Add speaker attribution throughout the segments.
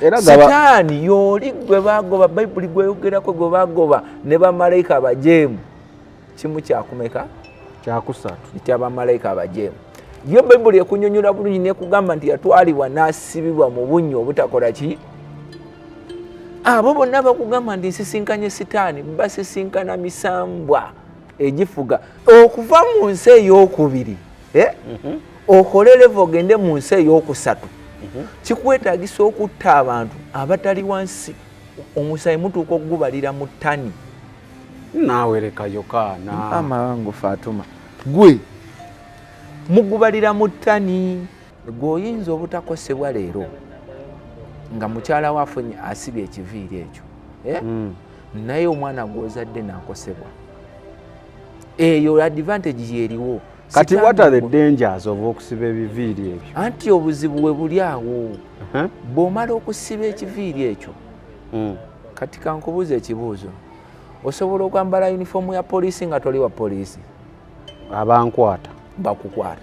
Speaker 1: Sitaani yoli gwe bagoba Bayibuli gweyogerako gwe bagoba ne bamalayika abajeemu kimu kyakumeka
Speaker 2: kyakusatu
Speaker 1: nti abamalayika abajeemu. Yo Bayibuli ekunyonyola bulungi nekugamba nti yatwalibwa n'asibibwa mu bunnya obutakola ki. Abo bonna bakugamba nti nsisinkanye Sitaani basisinkana misambwa egifuga okuva mu nsi ey'okubiri okole level ogende mu nsi ey'okusatu. Kikwetaagisa okutta abantu abatali wansi omusaayi mutuuka okugubalira mu ttani.
Speaker 2: Naawe leka yokaana
Speaker 1: Amangu Fatuma gwe mugubalira mu ttani gw'oyinza obutakosebwa leero nga mukyala waafunye asibye ekiviiri ekyo naye omwana gw'ozadde n'akosebwa. Eyo advantage yeriwo.
Speaker 2: Kati what are the dangers of okusiba ebiviiri ebyo?
Speaker 1: Anti obuzibu we buli awo. Bw'omala okusiba ekiviiri ekyo kati kankubuuza ekibuuzo, osobola okwambala yunifoomu ya poliisi nga toli wa poliisi?
Speaker 2: Abankwata
Speaker 1: bakukwata.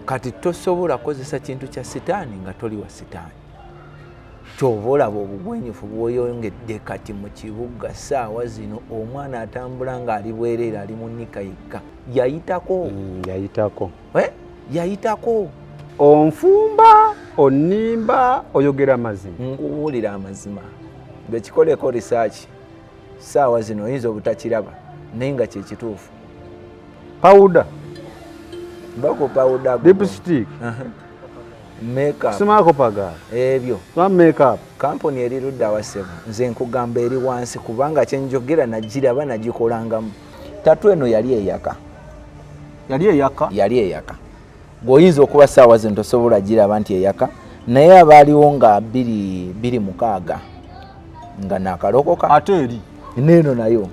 Speaker 1: Kati tosobola kozesa kintu kya Sitaani nga toli wa Sitaani. Kyova olaba obugwenyufu bw'oyongedde kati mu kibuga ssaawa zino omwana atambula ng'ali bwereere ali mu nnika yekka. Yayitako
Speaker 2: onfumba onnimba oyogera mazima.
Speaker 1: Nkubuulira amazima bekikoleko research ssaawa zino oyinza obutakiraba naye nga kye kituufu.
Speaker 2: Powder
Speaker 1: bako powder
Speaker 2: lipstick
Speaker 1: makeup
Speaker 2: simako pagala
Speaker 1: ebyo
Speaker 2: makeup
Speaker 1: kampuni eri ludda wasebo nze nkugamba eri wansi kubanga kyenjogera nagiraba nagikolangamu. Tatu eno yali eyaka bw'oyinza okuba ssaawa zino tosobola giraba nti eyaka naye abaaliwo nga 26 nga nakalokoka
Speaker 2: ate eri
Speaker 1: neeno nayo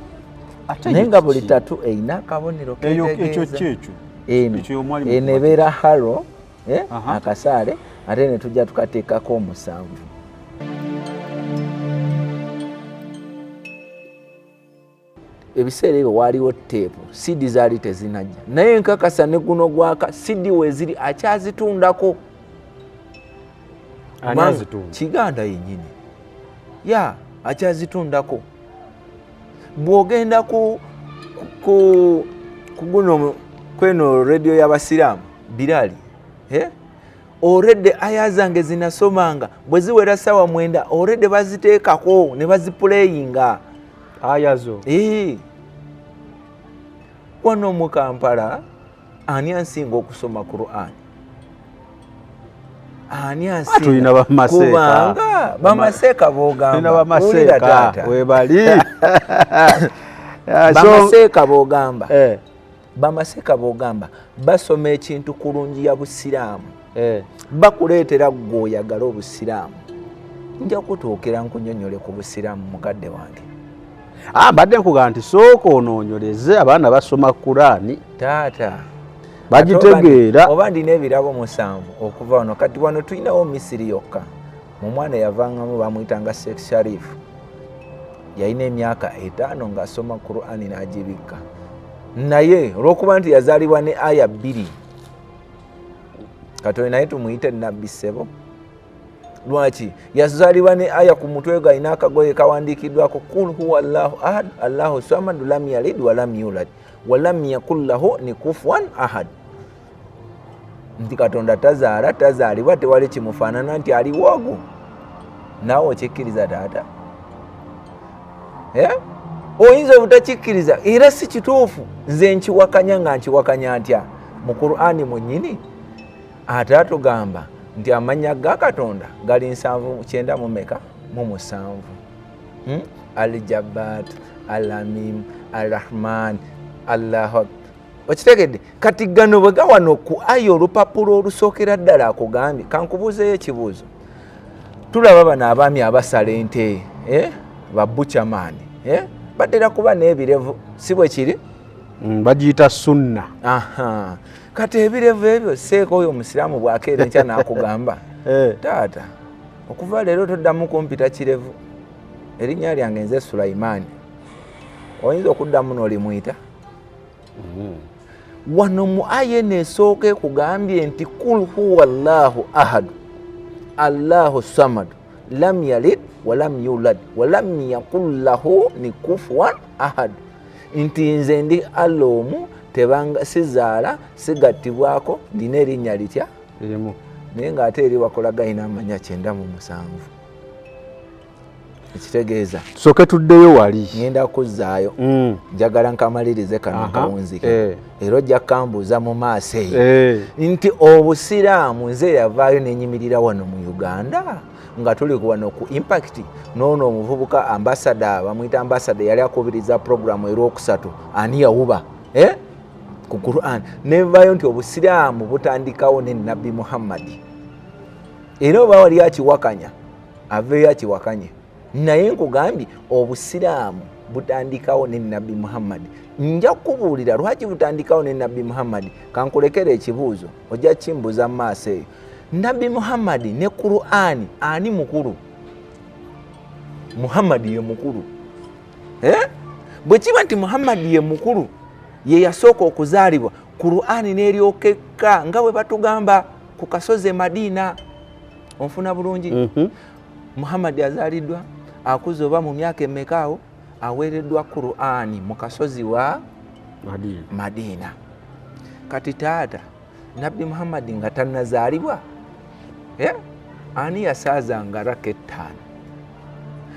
Speaker 1: naye nga buli tatu eyina akabonero ketegeeza eno ebeera halo akasaale ate ne tujja tukateekako 7. Ebiseera ebyo waaliwo teepu sidi zaali tezinajja naye nkakasa ne guno gwaka sidi weziri akyazitundako. Kiganda yennyini akyazitundako. Bw'ogenda ku guno kweno radio y'abasiraamu Bilali already aya zange zinasomanga bwe ziwera ssaawa 9 already baziteekako ne bazipuleyinga
Speaker 2: ayazo.
Speaker 1: Wano mu Kampala ani ansinga okusoma Qur'an? Ani ansinga?
Speaker 2: Tulina bamaseeka.
Speaker 1: Kubanga bamaseeka boogamba.
Speaker 2: Tulina bamaseeka webali.
Speaker 1: Bamaseeka boogamba. Bamaseeka boogamba basoma ekintu kulungi ya busiraamu. Bakuleetera gwe oyagala obusiraamu. Nja kutuukira nkunyonyole ku busiraamu mukadde wange.
Speaker 2: Mbadde nkugamba nti sooka onoonyoleze abaana basoma Qur'ani
Speaker 1: taata
Speaker 2: bagitegeera.
Speaker 1: Oba ndina ebirabo 7 okuva wano kati wano tulinawo Misiri yokka. Mu mwana yavangamu bamuyitanga Sheikh Sharif yalina emyaka 5 ng'asoma Qur'ani n'agibikka naye olw'okuba nti yazaalibwa ne aya 2 katono naye tumuyite nabbi ssebo. Lwaki yazaalibwa ne aya ku mutwe gwe alina akagoye kawandiikiddwako kul huwa allahu ahad allahu samad lam yalid walam yulad walam yakul lahu kufuwan ahad. Nti Katonda tazaalibwa tewali kimufaanana nti aliwogo. Naawe okikkiriza taata? Oyinza obutakikkiriza era si kituufu. Nze nkiwakanya nga nkiwakanya ntya mu Qur'ani mwennyini ate atugamba nti amannya ga Katonda gali 997 Al-Jabbat, Al-Amim, Al-Rahman, Allahu. Okitegedde? Kati gano bwe gawano ku aya olupapula olusookera ddala akugambye. Kankubuuzeyo ekibuuzo. Tulaba bano abaami abasala ente babuchamani batera kuba n'ebirevu si bwe kiri?
Speaker 2: Bagiyita sunna.
Speaker 1: Kati ebirevu ebyo seeka oyo omusiraamu bw'akeera enkya n'akugamba taata okuva leero toddamu kumpita kirevu. Erinnya lyange nze Sulaimaani. Oyinza okuddamu n'olimuyita? Wano mu aya eno esooka ekugambye nti kul huwa allahu ahad allahu samad lam yalid walam yulad walam yakul lahu kufuwan ahad, nti nze ndi Allah omu, tebanga sizaala sigattibwako, ndina erinnya litya
Speaker 2: lirimu,
Speaker 1: naye ng'ate eri wakolaga ina amanya 97. Ekitegeeza
Speaker 2: soke tuddeyo wali
Speaker 1: ngenda kuzzaayo, njagala nkamalirize kano kawunzike, era ojja kambuuza mu maaso eyo nti obusiraamu nze yavaayo nenyimirira wano mu Uganda nga tuli wano ku Impact, noono omuvubuka ambasada, bamuyita ambasada, yali akubiriza programu erwokusatu, ani yawuba ku Quran, nevaayo nti obusiraamu butandikawo ne Nabbi Muhammadi, era oba wali akiwakanya aveeyo akiwakanye, naye nkugambye obusiraamu butandikawo ne Nabbi Muhammad. Nja kubuulira lwaki butandikawo ne Nabbi Muhammad. Kankulekere ekibuuzo ojja kimbuuza mu maaso eyo. Nabbi Muhammad ne Qur'ani ani mukulu? Muhammad ye mukulu. Bwe kiba nti Muhammad ye mukulu, ye yasooka okuzaalibwa, Qur'ani n'eryokekka nga bwe batugamba ku kasozi Madina. Onfuna bulungi? Muhammad azaaliddwa akuze oba mu myaka emmekaawo, aweereddwa Qur'ani mu kasozi wa Madina. Kati taata Nabbi Muhammad nga tannazaalibwa, ani yasaazanga raka 5?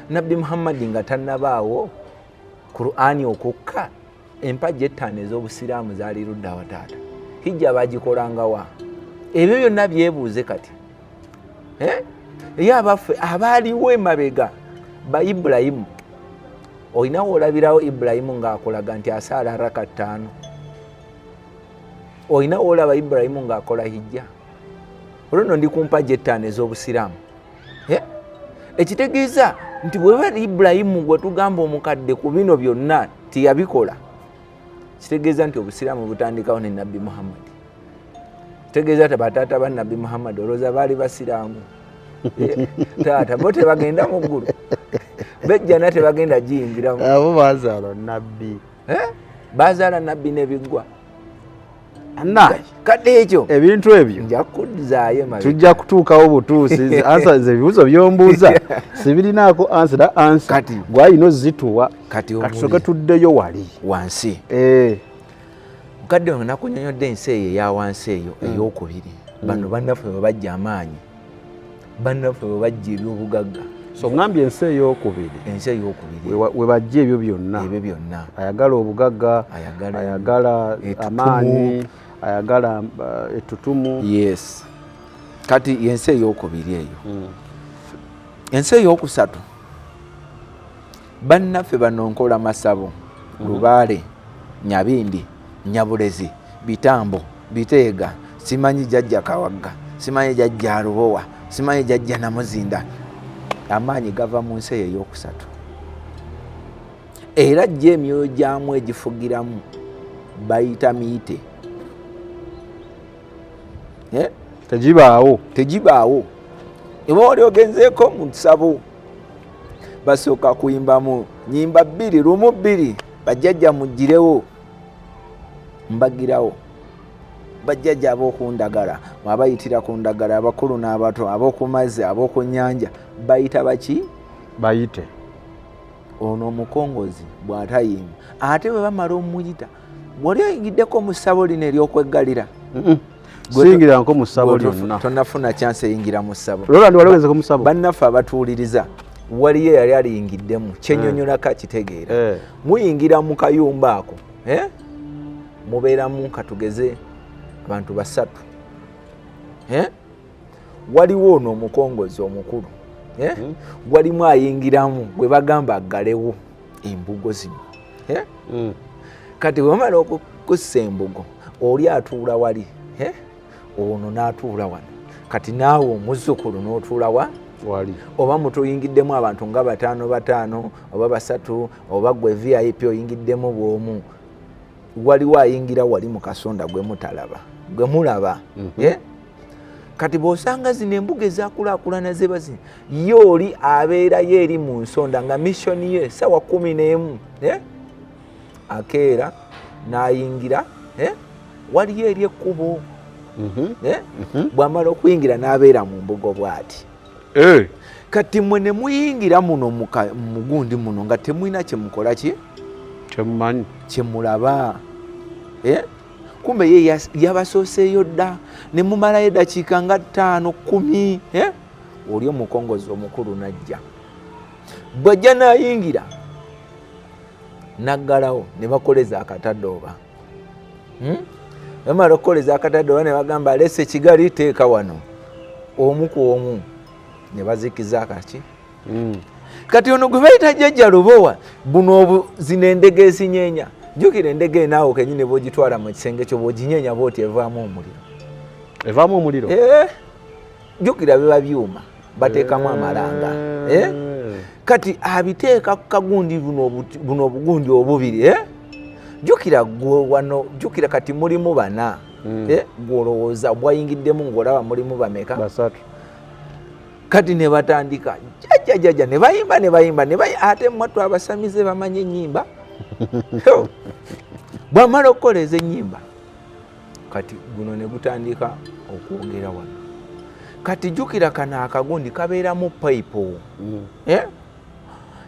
Speaker 1: Nabbi Muhammad nga tannabaawo, Qur'ani okukka, empagi 5 ez'obusiraamu zaali ludda wa taata? Hijja bagikolanga wa? Ebyo byonna byebuuze kati. Ye abaffe abaaliwo emabega ba Ibulayimu, olinawo olabirawo Ibulayimu ng'akolaga nti asaala raka 5? Olinawo olaba Ibulayimu ng'akola hijja? Olwo ndi ku mpagi 5 ez'obusiraamu. Ekitegeeza nti bwe bali Ibulayimu gwe tugamba omukadde ku bino byonna tiyabikola, kitegeeza nti obusiraamu butandikawo ne Nabbi Muhammad. Kitegeeza nti bataata ba Nabbi Muhammad olowooza baali basiraamu? Taata bo tebagenda mu ggulu, bejjana tebagenda giyingiramu.
Speaker 2: Abo bazaala nabbi,
Speaker 1: bazaala nabbi n'ebiggwa.
Speaker 2: Kati ekyo ebintu ebyo
Speaker 1: nja kuzzaayo mabega,
Speaker 2: tujja kutuukawo butuusi. Ansa ze ebibuuzo by'ombuuza sibirinaako ansa kati gw'alina ozituwa. Kati soke tuddeyo wali
Speaker 1: wansi. Mukadde wange nakunyonyodde ensi eyo eya wansi eyo ey'okubiri. Bano bannaffe bwe bajja amaanyi, bannaffe bwe bajja ebyobugagga.
Speaker 2: So ngambye ensi ey'okubiri,
Speaker 1: ensi ey'okubiri
Speaker 2: we bajja ebyo byonna, ayagala obugagga, ayagala amaanyi, ayagala ettutumu. Yes.
Speaker 1: Kati yensi ey'okubiri eyo. Ensi ey'okusatu, bannaffe bano Nkola Masabo, Lubaale, Nyabindi, Nyabulezi, Bitambo, Biteega, simanyi jjajja Kawagga, simanyi jjajja Alubowa, simanyi jjajja Namuzinda. Amaanyi gava mu nsi ey'okusatu. Era jja emyoyo gyamu egifugiramu bayita miite. Tegibaawo. Eba oli ogenzeeko mu nsabo, basooka kuyimbamu nnyimba 2 lumu 2, bajjajja muggirewo, mbagirawo. Bajjajja ab'okundagala, abayitira ku ndagala, abakulu n'abato, ab'oku mazzi, ab'oku nnyanja, bayita baki?
Speaker 2: Bayite.
Speaker 1: Ono omukongozi bw'atayimba, ate bwe bamala omuyita, bw'oli oyigiddeko mu ssabo lino ery'okweggalira?
Speaker 2: Siyingiranko mu ssabo lyonna.
Speaker 1: Tonnafuna chance eyingira mu ssabo.
Speaker 2: Lola ndi walowezeko mu ssabo.
Speaker 1: Bannaffe abatuuliriza, waliyo yali aliyingiddemu, kyennyonnyolako akitegeera. Muyingira mu kayumba ako, mubeeramu katugeze abantu 3. Waliwo ono omukongozi omukulu, walimu ayingiramu gwe bagamba aggalewo embugo zino. Kati bwemala okukussa embugo, oli atuula wali, ono n'atuula wano. Kati naawe omuzzukulu n'otuula
Speaker 2: wali,
Speaker 1: oba mutuyingiddemu abantu nga 5 oba 3, oba gwe VIP oyingiddemu bw'omu, waliwo ayingira wali mu kasonda gwe mutalaba, gwe mulaba. Kati bw'osanga zino embuga ezaakulaakulana ze bazina, ye oli abeerayo eri mu nsonda nga missioni ye sawa 11, akeera n'ayingira, waliyo eri ekkubo. Bw'amala okuyingira n'abeera mu mbugo bw'ati. kati mwe ne muyingira muno mugundi muno nga temulina kyemukola
Speaker 2: temumanyi
Speaker 1: kyemulaba kumbe ye yabasooseeyo dda ne mumalayo eddakiika nga 5-10 oli omukongozi omukulu najja bwajja nayingira naggalawo ne bakoleza akatadooba bamala okukoleza akatadooba ne bagamba lese kigali teeka wano omu ku omu ne bazikiza kaki kati ono gwe bayita jjajja Lubowa buno zino endege ezinyeenya jjukira endege naawe kenyini bwogitwala mu kisenge kyo bwoginyeenya bwoti evaamu omuliro jjukira biba byuma bateekamu amalanga kati abiteeka ku kagundi buno obugundi obubiri jjukira wano jjukira kati mulimu bana gwolowooza bwayingiddemu ng'olaba mulimu bameka
Speaker 2: basatu
Speaker 1: kati ne batandika jjajjajja ne bayimba ate mwattu abasamize bamanye ennyimba bwamala okukoleza ennyimba kati guno ne gutandika okwogera wano kati jjukira kano akagundi kabeeramu payipo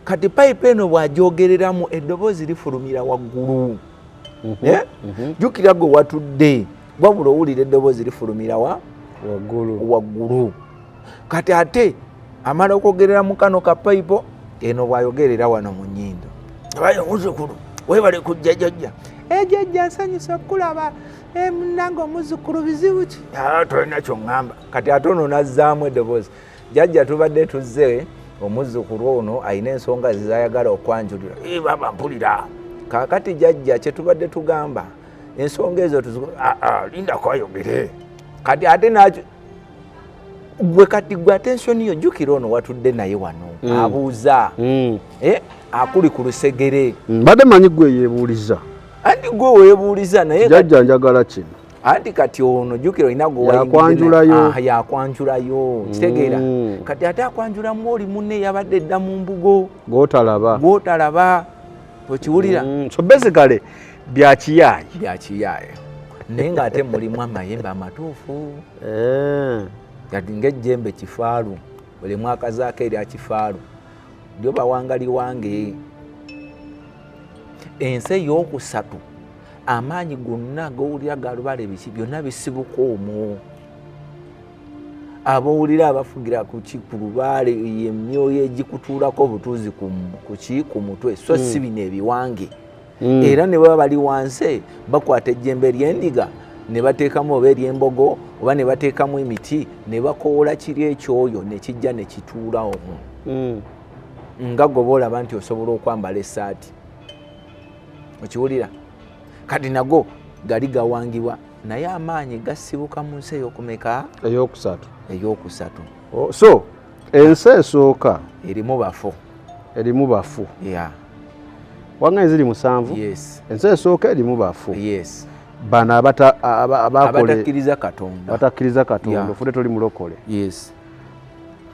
Speaker 1: kati payipo eno bw'agyogereramu eddoboozi lifulumira waggulu jjukira gwe watudde wabula owulira eddoboozi lifulumira waggulu kati ate amala okwogerera mu kano ka payipo eno bw'ayogerera wano mu nnyindo abaye omuzukulu webale kujja jjajja jjajja nsanyusa okulaba munange omuzukulu bizibu ki tolina kyoŋŋamba kati ate ono nazzaamu eddoboozi jjajja tubadde tuzze omuzukulu ono alina ensonga zizayagala okwanjulira baba mpulira kaakati jjajja kyetubadde tugamba ensonga ezo linda kwayogere kati ate nakyo gwe kati gwe attention yo jjukira ono watudde naye wano abuuza akuli ku lusegere
Speaker 2: mbadde manyi gwe yeebuuliza
Speaker 1: anti gwe weebuuliza naye
Speaker 2: jjajja njagala kino
Speaker 1: anti kati ono jjukira olina yakwanjulayo kitegeera kati ate akwanjulamu oli munne yabadde edda mu mbugo gw'otalaba okiwulira
Speaker 2: so basically
Speaker 1: byakiyaaye naye ng'ate mulimu amayembe amatuufu kati ng'ejjembe kifaalu buli mwaka zaako erya kifaalu lyo bawangali wange ensi ey'okusatu amaanyi gonna g'owulira galubala ebiki byonna bisibuka omwo abowulira abafugira ku lubaale emyoyo egikutuulako obutuuzi ku mutwe so si bino ebiwange era ne baba bali wansi bakwata ejjembe ly'endiga ne bateekamu oba ery'embogo oba ne bateekamu emiti ne bakoola kiri ekyoyo ne kijja ne kituula omwo nga gwe boolaba nti osobola okwambala essaati okiwulira kati nago gali gawangibwa naye amaanyi gasibuka mu nsi ey'okumeka ey'okusatu
Speaker 2: so ensi esooka
Speaker 1: erimu bafu
Speaker 2: wanga ziri 7 ensi esooka erimu bafu bano
Speaker 1: abatakkiriza
Speaker 2: Katonda ofudde toli mulokole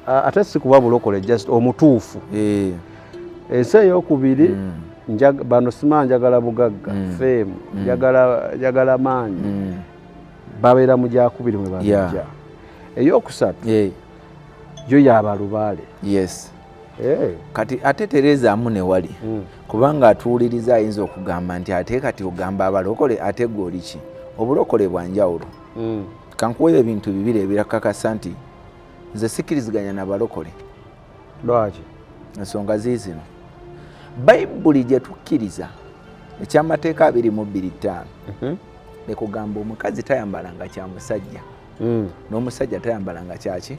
Speaker 2: ate si kuba bulokole just omutuufu ensi ey'okubiri bano sima njagala bugagga fame njagala maanyi babeera mu gyakubiri mwe babijja ey'okusatu yo yabalubaale
Speaker 1: kati ate terezaamu ne wali kubanga atuwuliriza ayinza okugamba nti ate kati ogamba abalokole ate gwe oli ki obulokole bwa njawulo kankuweyo ebintu bibiri ebirakakasa nti nze sikkiriziganya n'abalokole
Speaker 2: lwaki
Speaker 1: ensonga ziizino bayibuli gye tukkiriza ekyamateeka 22:5 nekugamba omukazi tayambalanga kya musajja n'omusajja tayambalanga kyaki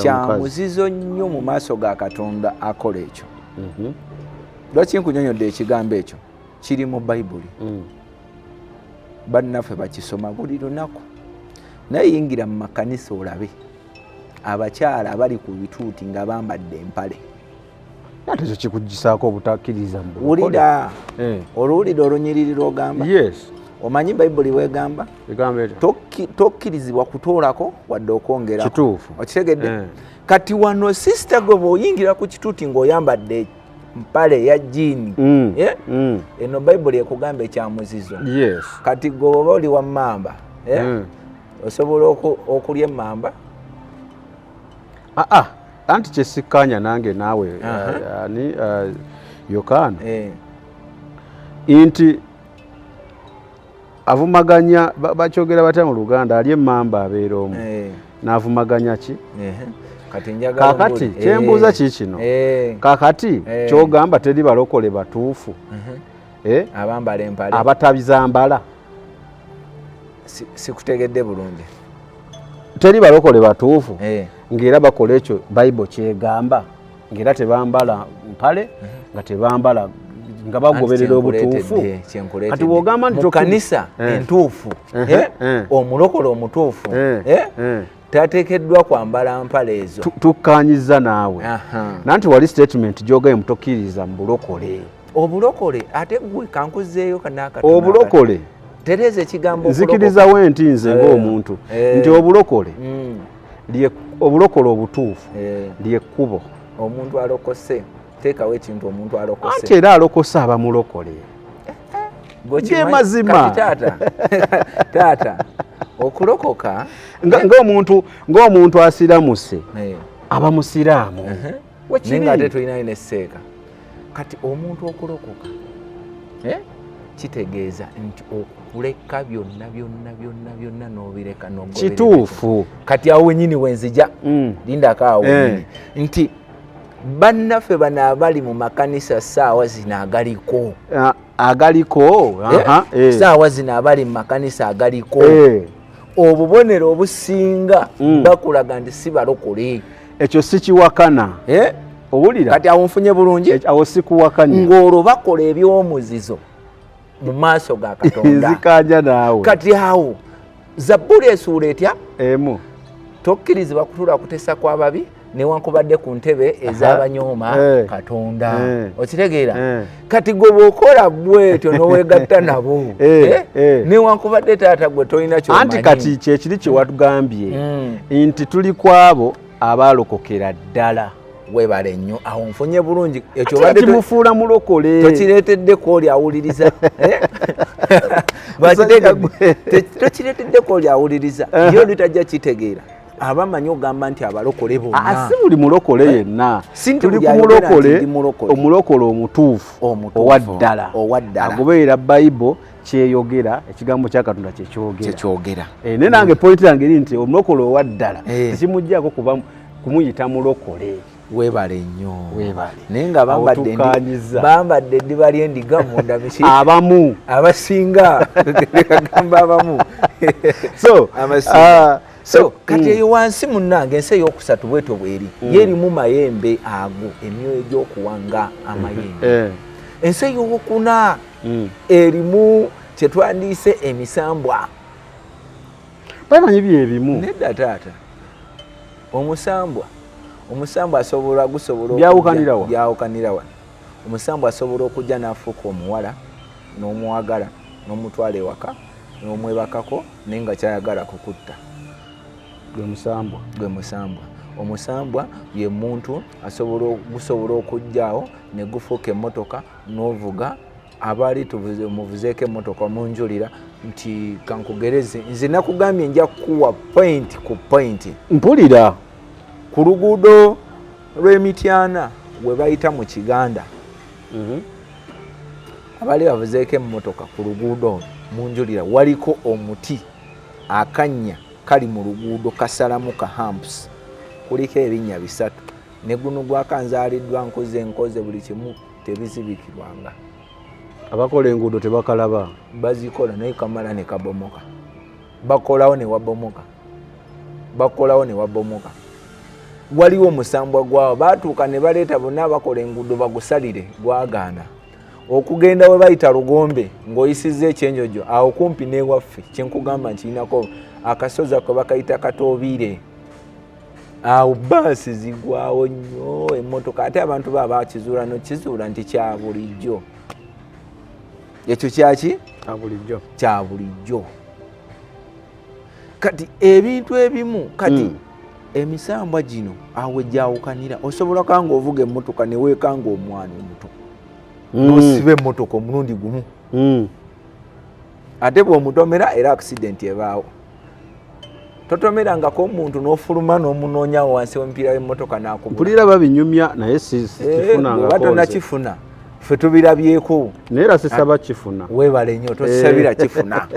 Speaker 1: kya muzizo nnyo mu maaso ga Katonda akola ekyo lwaki nkunyonyodde ekigambo ekyo kiri mu bayibuli bannaffe bakisoma buli lunaku naye yingira mu makanisa olabe abakyala abali ku bituuti nga bambadde empale
Speaker 2: ate ekyo kikugisaako obutakkiriza
Speaker 1: wulira oluwulira olunyiriri lw'ogamba omanyi bayibuli bwegamba tokkirizibwa kutoolako wadde okwongerako okitegedde kati wano sisita gwe bw'oyingira ku kituuti ng'oyambadde mpale ya jiini eno bayibuli ekugamba ekyamuzizo kati gwe oba oli wa mmamba osobola okulya emmamba
Speaker 2: anti kyesikkaanya nange naawe ani Yokaana nti avumaganya bakyogera batya mu Luganda ali emmamba abeera omu n'avumaganya ki kakati kyembuuza ki kino kakati kyogamba teri balokole batuufu
Speaker 1: abambala empale
Speaker 2: abatabizambala
Speaker 1: sikutegedde bulungi
Speaker 2: teri balokole batuufu ng'era bakola ekyo Bible kyegamba ng'era tebambala mpale nga tebambala nga bagoberera obutuufu kati bw'ogamba nti
Speaker 1: mu kanisa entuufu omulokole omutuufu tateekeddwa kwambala mpale ezo
Speaker 2: tukkaanyiza naawe nanti wali statement gy'ogaye mutokkiriza mu bulokole
Speaker 1: obulokole ate gwe kankuzeeyo kanakatono
Speaker 2: obulokole
Speaker 1: tereza ekigambo
Speaker 2: nzikirizawo enti nze ng'omuntu nti obulokole obulokole obutuufu lyekkubo
Speaker 1: omuntu alokose teekawo ekintu omuntu alokose
Speaker 2: anti era alokose abamulokole ge mazima
Speaker 1: taata okulokoka
Speaker 2: ng'omuntu asiramuse aba musiraamu
Speaker 1: naye nga ate tulinayo nesseeka kati omuntu okulokoka kitegeeza nti okuleka byonna n'obireka
Speaker 2: kituufu
Speaker 1: kati awo wenyini wenzija lindako awo wenyini nti bannaffe bano abali mu makanisa saawa zino agaliko saawa zino abali mu makanisa agaliko obubonero obusinga bakulaga nti si balokole
Speaker 2: ekyo sikiwakana owulira
Speaker 1: kati awo nfunye bulungi
Speaker 2: awo sikuwakanya
Speaker 1: ng'olwo bakola ebyomuzizo mu maaso ga Katonda
Speaker 2: nzikanja naawe
Speaker 1: kati awo Zabbuli esuula etya
Speaker 2: emu
Speaker 1: tokkirizibwa kutuula kutesa kw'ababi newankubadde ku ntebe ez'abanyooma Katonda okitegeera kati gwe bw'okola bwetyo n'oweegatta nabo newankubadde taata gwe tolina ky'omanyi
Speaker 2: anti kati kyekiri kye watugambye nti tuli kwabo abaalokokera ddala
Speaker 1: webale nnyo awo nfunye bulungi
Speaker 2: ekyo kimufuula mulokole
Speaker 1: tokireeteddeko oli awuliriza tokireeteddeko oli awuliriza yo litajja kitegeera abamanyi ogamba nti abalokole bonna
Speaker 2: si buli mulokole yenna tuli ku mulokole omulokole omutuufu owaddala agoberera Bible kyeyogera ekigambo kya Katonda kyekyogera ne nange point yange eri nti omulokole owaddala tekimuggyako kuba kumuyita mulokole
Speaker 1: webale nnyo naye nga bambadde eddiba ly'endiga munda miki
Speaker 2: abamu
Speaker 1: abasinga gamba abamu so kati eyo wansi munnange ensi ey'okusatu bwetyo bweri yeerimu mayembe ago emyoyo gy'okuwanga amayembe ensi ey'okuna erimu kyetwandiise emisambwa
Speaker 2: bamanyi byebimu
Speaker 1: nedda taata omusambwa gusobola byawukanira wano omusambwa asobola okujja n'afuuka omuwala n'omuwagala n'omutwala ewaka n'omwebakako naye nga kyayagala kukutta gwe musambwa omusambwa ye muntu gusobola okujjaawo ne gufuuka emmotoka n'ovuga abaali muvuzeeko emmotoka munjulira nti kankugereze nze nakugambye nja kukuwa point ku point
Speaker 2: mpulira
Speaker 1: ku luguudo lw'Emityana we bayita mu Kiganda abaali bavuzeeko emmotoka ku luguudo munjulira waliko omuti akannya kali mu luguudo kasalamu ka hamps kuliko ebinnya bisatu ne guno gwakanzaaliddwa nkoze buli kimu tebizibikirwanga
Speaker 2: abakola enguudo tebakalaba
Speaker 1: bazikola naye kamala ne kabomoka bakolawo ne wabomoka waliwo omusambwa gwawo baatuuka ne baleeta bonna abakola enguudo bagusalire gwagaana okugenda we bayita Lugombe ng'oyisizza ekyenjojo awo kumpi n'ewaffe kyenkugamba nkirinako akasozi ako bakayita Katoobiire awo baasi zigwawo nnyo emmotoka ate abantu baba bakizuula nokizuula nti kya bulijjo ekyo kyaki kya bulijjo kati ebintu ebimu kati emisambwa gino awe gyawukanira osobola kanga ovuga emmotoka ne weekanga omwana omuto n'osiba emmotoka omulundi gumu ate bw'omutomera era accident ebaawo totomerangako omuntu n'ofuluma n'omunoonya wansi w'emipiira y'emmotoka n'akubula.
Speaker 2: Mpulira babinyumya naye sikifunangako.
Speaker 1: Oba tonnakifuna ffe tubirabyeko.
Speaker 2: Naye era sisaba kifuna.
Speaker 1: Weebale nnyo tosabira kifuna.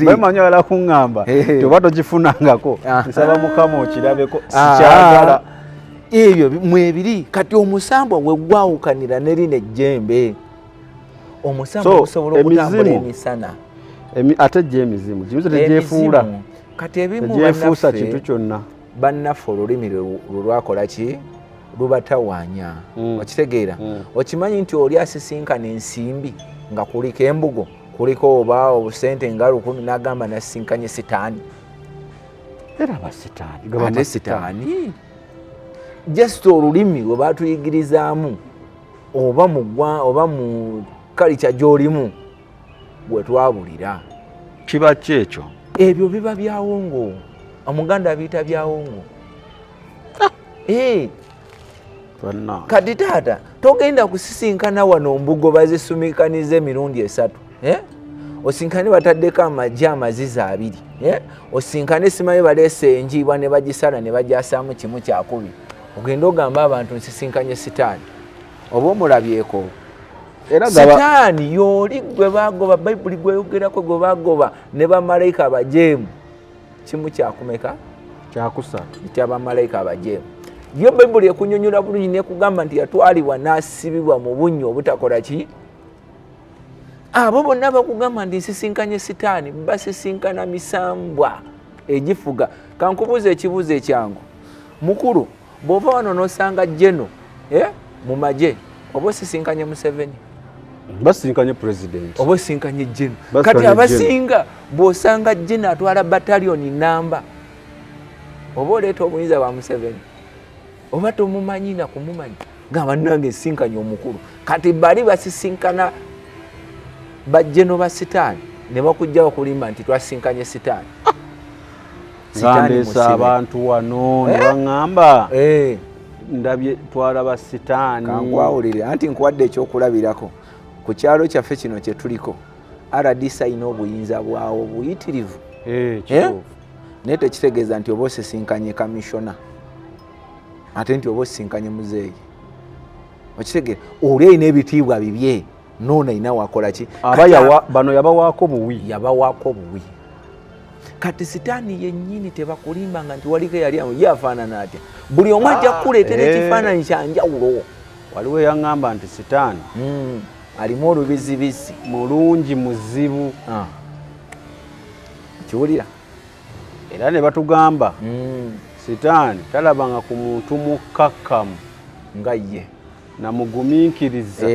Speaker 2: Weemanyi wala kuŋŋamba toba tokifunangako. Nsaba Mukama okirabeko sikyagala.
Speaker 1: Ebyo mwebiri kati omusambwa we gwawukanira ne lino ejjembe. Omusambwa osobola okutambula emisana.
Speaker 2: Ate gye emizimu gimizo tegyefuula.
Speaker 1: Kati ebimu
Speaker 2: tegyefuusa kintu kyonna.
Speaker 1: Bannaffe olulimi lwakola ki lubatawaanya. Okitegeera okimanyi nti oli asisinkana ensimbi nga kuliko embugo kuliko oba obusente nga 10 n'agamba nasisinkanye sitaani.
Speaker 2: Era basitaani
Speaker 1: ate sitaani just olulimi lwe batuyigirizaamu oba mu kalica gy'olimu bwe twabulira
Speaker 2: kiba kyekyo.
Speaker 1: Ebyo biba byawongo. Omuganda abiyita byawongo. Kati taata togenda kusisinkana wano mbugo bazisumikaniza emirundi 3. Osinkane bataddeko amagye amazizi 2. Osinkane simanyi baleese enjiibwa ne bagisala ne bajasaamu kimu kyakubiri. Ogenda ogamba abantu nsisinkanye sitaani. Oba omulabyeko. Sitaani y'oli gwe bagoba Bayibuli gweyogerako gwe bagoba ne bamalayika abajeemu. Kimu kyakumeka?
Speaker 2: Kyakusatu.
Speaker 1: Ky'abamalayika abajeemu. Yo Bayibuli ekunyonyola bulungi nekugamba nti yatwalibwa n'asibibwa mu bunnya obutakola ki? Abo bonna bakugamba nti nsisinkanye sitaani basisinkana misambwa egifuga. Kankubuuza ekibuuzo ekyangu. Mukulu bw'ova wano n'osanga jeno mu magye oba osisinkanye Museveni?
Speaker 2: Basisinkanye president.
Speaker 1: Oba osisinkanye jeno. Kati abasinga bw'osanga jeno atwala battalioni namba oba oleeta obuyinza bwa Museveni oba tomumanyi na kumumanyi gamba nange nsinkanye omukulu. Kati bali basisinkana bajjeno ba sitaani ne bakujjawo kulimba nti twasinkanye sitaani.
Speaker 2: Ngandeesa abantu wano ne baŋŋamba ndabye twalaba sitaani.
Speaker 1: Kankwawulire anti nkuwadde ekyokulabirako ku kyalo kyaffe kino kye tuliko RDC alina obuyinza bwawo buyitirivu. Naye tekitegeeza nti oba osisinkanye kamishona ate nti oba osisinkanye muzeeyi. Okitegeera oli alina ebitiibwa bibye noona alina wakola ki?
Speaker 2: Bano yabawaako buwi.
Speaker 1: Yabawaako buwi. Kati sitaani yennyini tebakulimbanga nti waliko yali yafaanana atya. Buli omu ajja kukuleetera ekifaananyi kya njawulo.
Speaker 2: Waliwo yaŋŋamba nti sitaani
Speaker 1: alimu olubizibizi
Speaker 2: mulungi muzibu.
Speaker 1: Kiwulira?
Speaker 2: Era ne batugamba sitaani talabanga ku muntu mukkakkamu
Speaker 1: nga ye
Speaker 2: namugumiikiriza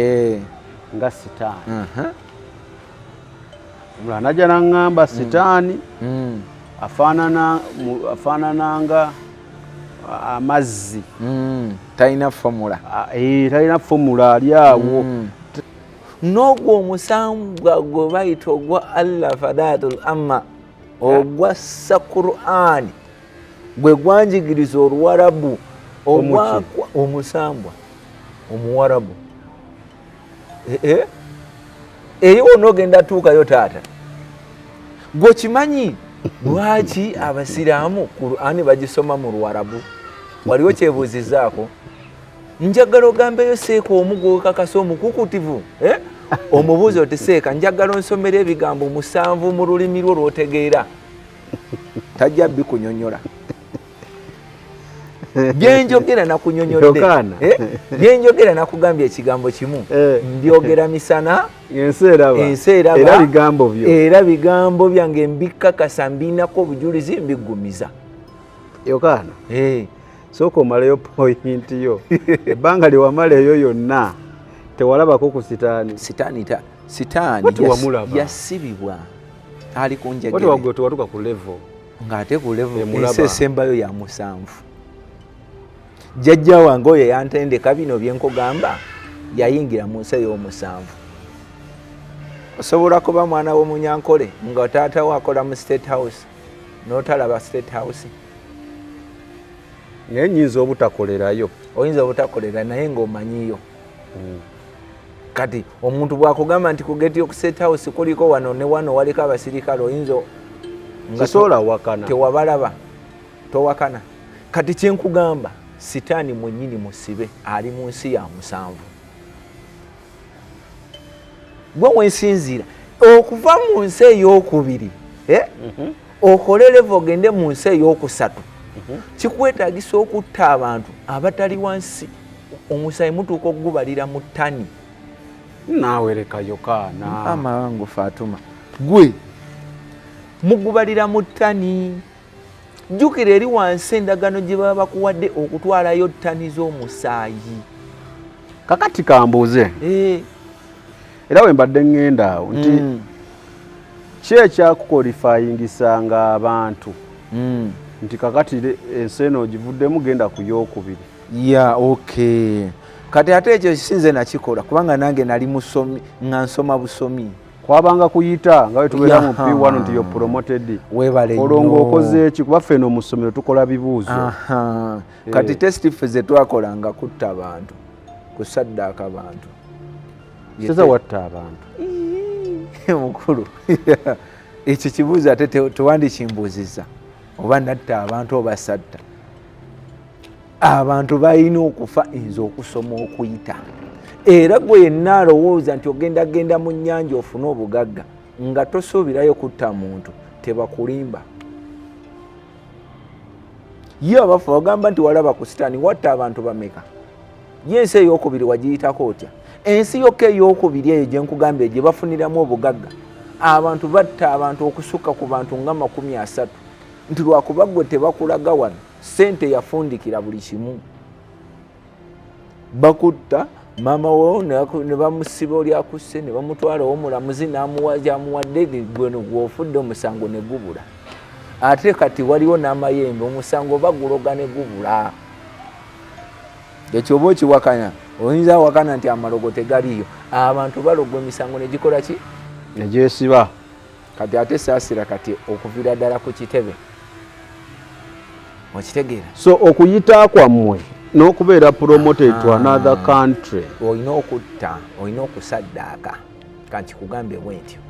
Speaker 2: nga sitaani. Najja naŋŋamba sitaani afaanananga amazzi.
Speaker 1: Talina fomula.
Speaker 2: Talina fomula ali awo.
Speaker 1: N'ogwo omusambwa gwe bayita ogwa Allah fadatul amma ogwa Qur'ani gwe gwanjigiriza Oluwarabu omusambwa Omuwarabu. Eyo n'ogenda tuukayo taata. Gwe kimanyi lwaki abasiraamu Qur'ani bagisoma mu Luwarabu? Waliwo kyebuuzizaako? Njagala ogambeyo Seeka omu gw'okakasa omukukutivu. Omubuuzo oti Seeka njagala onsomera ebigambo 7 mu lulimi lwo lw'otegeera. Tajja bikunyonyola. Byenjogera nakunyonyodde. Byenjogera nakugambye ekigambo kimu. Mbyogera misana ensi eraba era bigambo byange mbikakasa mbinako obujulizi mbigumiza.
Speaker 2: Yokaana sooka omalayo pointi yo. Ebbanga lyewamala eyo yonna tewalabako ku sitaani.
Speaker 1: Sitaani yasibibwa ali ku njegere.
Speaker 2: Tewatuuka ku level.
Speaker 1: Ng'ate ku level ensi esembayo ya 7. Jjajja wange oyo yantendeka bino byenkugamba yayingira mu nsi ey'omusanvu. Osobola kuba mwana w'omunyankole nga taata we akola mu State House n'otalaba State House.
Speaker 2: Naye nnyinza obutakolerayo.
Speaker 1: Oyinza obutakolera naye ng'omanyiyo. Kati omuntu bw'akugamba nti ku geti y'oku State House kuliko wano ne wano waliko abasirikale oyinza
Speaker 2: sisobola wakana
Speaker 1: tewabalaba towakana kati kyenkugamba sitaani mwennyini musibe ali mu nsi ya musanvu gwe wensinziira okuva mu nsi ey'okubiri okole levo ogende mu nsi ey'okusatu kikwetaagisa okutta abantu abatali wansi omusaayi mutuuka okugubalira mu ttani
Speaker 2: naawe lekayo kaana
Speaker 1: ama wangu Fatuma gwe mugubalira mu ttani jjukira eri wansi endagano gye baba bakuwadde okutwalayo ttani z'omusaayi
Speaker 2: kakati kambuuze era we mbadde ŋŋenda awo nti ki ekyakukolifayingisanga abantu nti kakati ensi eno ogivuddemu genda ku yookubiri
Speaker 1: kati ate ekyo kisinze nakikola kubanga nange nali musomi nga nsoma busomi
Speaker 2: kwabanga kuyita nga wetubeera mu P1 nti yo promoted olwo ng'okoze eki kuba ffeno mu ssomero tukola bibuuzo
Speaker 1: kati testi ffe ze twakolanga kutta abantu kusaddaaka abantu
Speaker 2: seza watta abantu
Speaker 1: mukulu ekyo kibuuzo ate tewandikimbuuziza oba natta abantu oba sadda abantu balina okufa nze okusoma okuyita era gwe yenna alowooza nti ogendagenda mu nnyanja ofune obugagga nga tosuubirayo kutta muntu tebakulimba ye abafu bagamba nti walaba ku sitaani watta abantu bameka ye ensi ey'okubiri wagiyitako otya ensi yokka ey'okubiri eyo gye nkugambye gye bafuniramu obugagga abantu batta abantu okusukka ku bantu nga 30 nti lwakuba gwe tebakulaga wano sente yafundikira buli kimu bakutta mama wo ne bamusiba oli akusse ne bamutwala omulamuzi n'amuwadde gw'ofudde omusango ne gubula ate kati waliwo n'amayembe omusango oba guloga ne gubula ekyo oba okiwakanya oyinza wakana nti amalogo tegaliyo abantu balogwa emisango ne gikola ki
Speaker 2: ne gyesiba
Speaker 1: kati ate saasira kati okuviira ddala ku kitebe okitegeera
Speaker 2: so okuyita kwammwe n'okubeera promoted to another country
Speaker 1: olina okutta olina okusaddaaka kanti kugambye bwe ntyo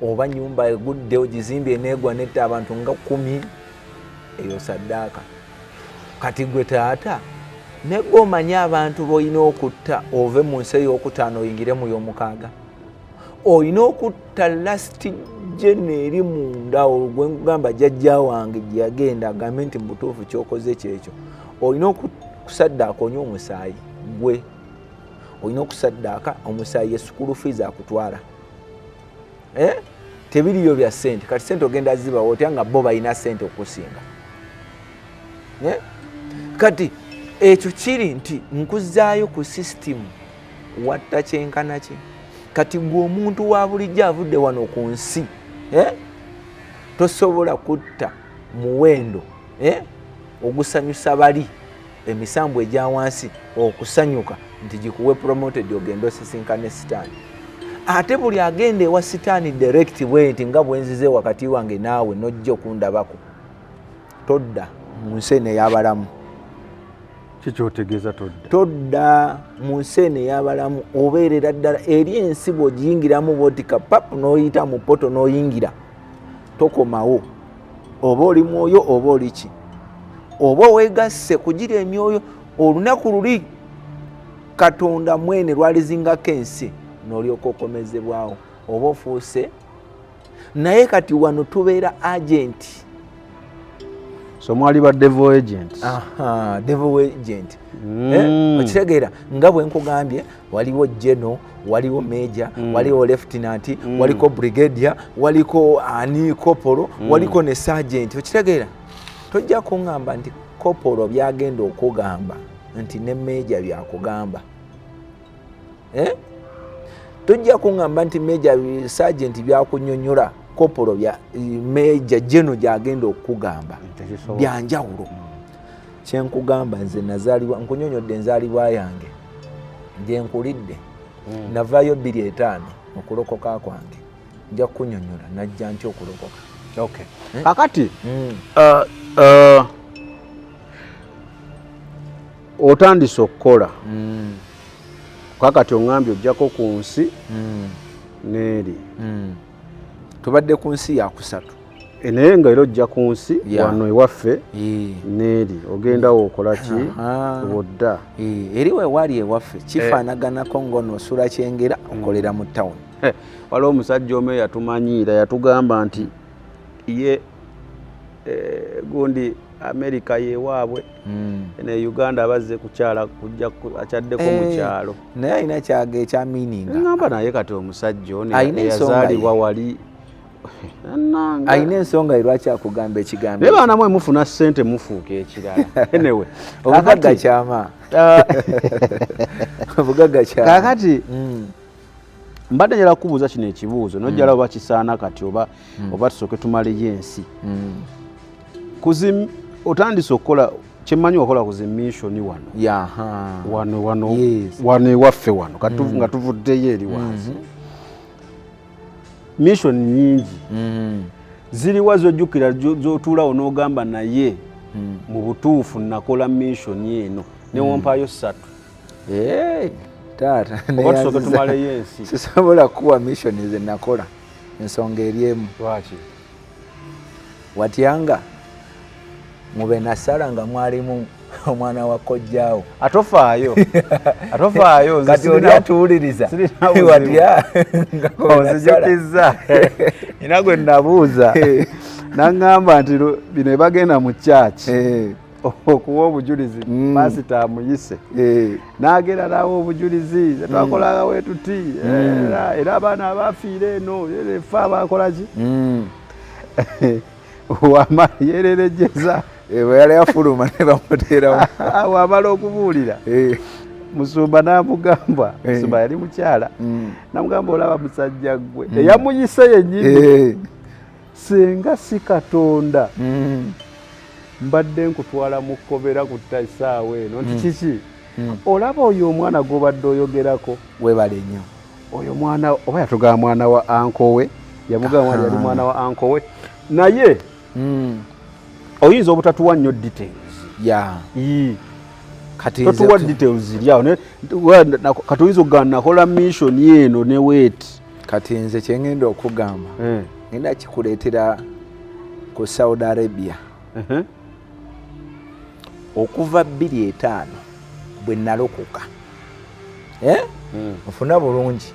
Speaker 1: oba nyumba egudde ogizimbye eneegwa netta abantu nga 10 eyo saddaaka kati gwe taata negwe omanyi abantu b'olina okutta ove mu nsi ey'okutaano oyingire mu y'omukaaga olina okutta lasti jene eri munda gwe nkugamba jjajja wange gye yagenda agambe nti mu butuufu kyokoze kyekyo olina okusaddaaka onywa omusaayi gwe olina okusaddaaka omusaayi ye school fees akutwala tebiriyo bya ssente kati ssente ogenda zibawo otya nga bo balina ssente okusinga kati ekyo kiri nti nkuzaayo ku sisitimu watta kyenkana kye kati gwe omuntu wa bulijjo avudde wano ku nsi tosobola kutta muwendo ogusanyusa bali emisambu egya wansi okusanyuka nti gikuwe promoted ogenda osisinkane sitaani ate buli agenda ewa sitaani direct bwe nti nga bwenzize wakati wange naawe nojja okundabako todda mu nsi eno ey'abalamu
Speaker 2: kikyotegeeza
Speaker 1: todda mu nsi eno ey'abalamu obeerera ddala eri ensi bw'ogiyingiramu bwotika papu n'oyita mu poto n'oyingira tokomawo oba oli mwoyo oba oli ki oba weegasse kugira emyoyo olunaku luli katonda mwene lwalizingako ensi n'olyoka okomezebwawo oba ofuuse naye kati wano tubeera agenti
Speaker 2: so mwali ba devil agent
Speaker 1: devil agent okitegeera nga bwe nkugambye waliwo general waliwo major waliwo lieutenant waliko brigadier waliko ani kopolo waliko ne sergeant okitegeera tojja kuŋŋamba nti kopolo byagenda okugamba nti ne major byakugamba tojja kuŋŋamba nti major sergeant byakunyonyola kopolo bya major general gyagenda okugamba byanjawulo kyenkugamba nze nazaalibwa nkunyonyodde enzaalibwa yange gye nkulidde navaayo 2:5 okulokoka kwange nja kukunyonyola najja nti okulokoka
Speaker 2: kakati otandise okukola kakati oŋŋambye ojjako ku nsi n'eri
Speaker 1: tubadde ku nsi yakusatu
Speaker 2: naye nga era ojja ku nsi wano ewaffe neeri ogenda okola ki wodda
Speaker 1: eri wewaali ewaffe kifaanaganako ng'onoosula kyengera okolera mu tawuni.
Speaker 2: Waliwo omusajja omu yatumanyiira yatugamba nti ye gundi Amerika yewaabwe ne Uganda abazze kukyala kujja akyaddeko mu kyalo
Speaker 1: naye alina kyaga ekya miininga.
Speaker 2: Ngamba naye kati omusajja ono yazaalibwa wali
Speaker 1: ayina ensonga lwaki akugamba ekigambo
Speaker 2: naye baana mwe mufuna ssente mufuuka ekirala anyway
Speaker 1: obugagga kyama obugagga kyama
Speaker 2: kakati mbadde njala kubuuza kino ekibuuzo nojjala oba kisaana kati oba tusooke tumaleyo ensi otandise okukola kyemmanyi wakola ku zimission wano ewaffe wano nga tuvuddeyo eri wansi mission nyingi ziriwa zojjukira zotuulawo n'ogamba naye mu butuufu nakola mission eno newompayo 3
Speaker 1: taata
Speaker 2: oba tusooke tumaleyo ensi
Speaker 1: sisobola kuwa mission ze nakola ensonga eri emu.
Speaker 2: Lwaki?
Speaker 1: Watyanga mube nasala nga mwalimu omwana wa kojjaawo
Speaker 2: atofaayo
Speaker 1: kati oli atuwuliriza watya
Speaker 2: onzijukiza ina gwe nabuuza naŋŋamba nti bino ebagenda mu kyaki okuwa obujulizi pasita amuyise n'agenda n'awa obujulizi twakolanga bwe tuti era abaana abafiira eno ffe abakolaki wamala yererejeza
Speaker 1: yali afuluma ne bamuteerawo
Speaker 2: wamala okubuulira Musumba n'amugamba Musumba yali mukyala n'amugamba olaba musajja gwe eyamuyise yennyini senga si Katonda mbadde nkutwala mu kkobera ku tasaawa eno nti kiki olaba oyo omwana gw'obadde oyogerako
Speaker 1: webale nnyo
Speaker 2: oyo mwana oba yatugamba mwana wa anko we yamugamba yali mwana wa anko we naye oyinza obutatuwa nnyo details
Speaker 1: kati
Speaker 2: totuwa details ziryawo kati oyinza okugamba nakola mission eno ne weeti
Speaker 1: kati nze kyengenda okugamba ngenda kikuleetera ku Saudi Arabia okuva 2005 bwe nalokoka ofuna bulungi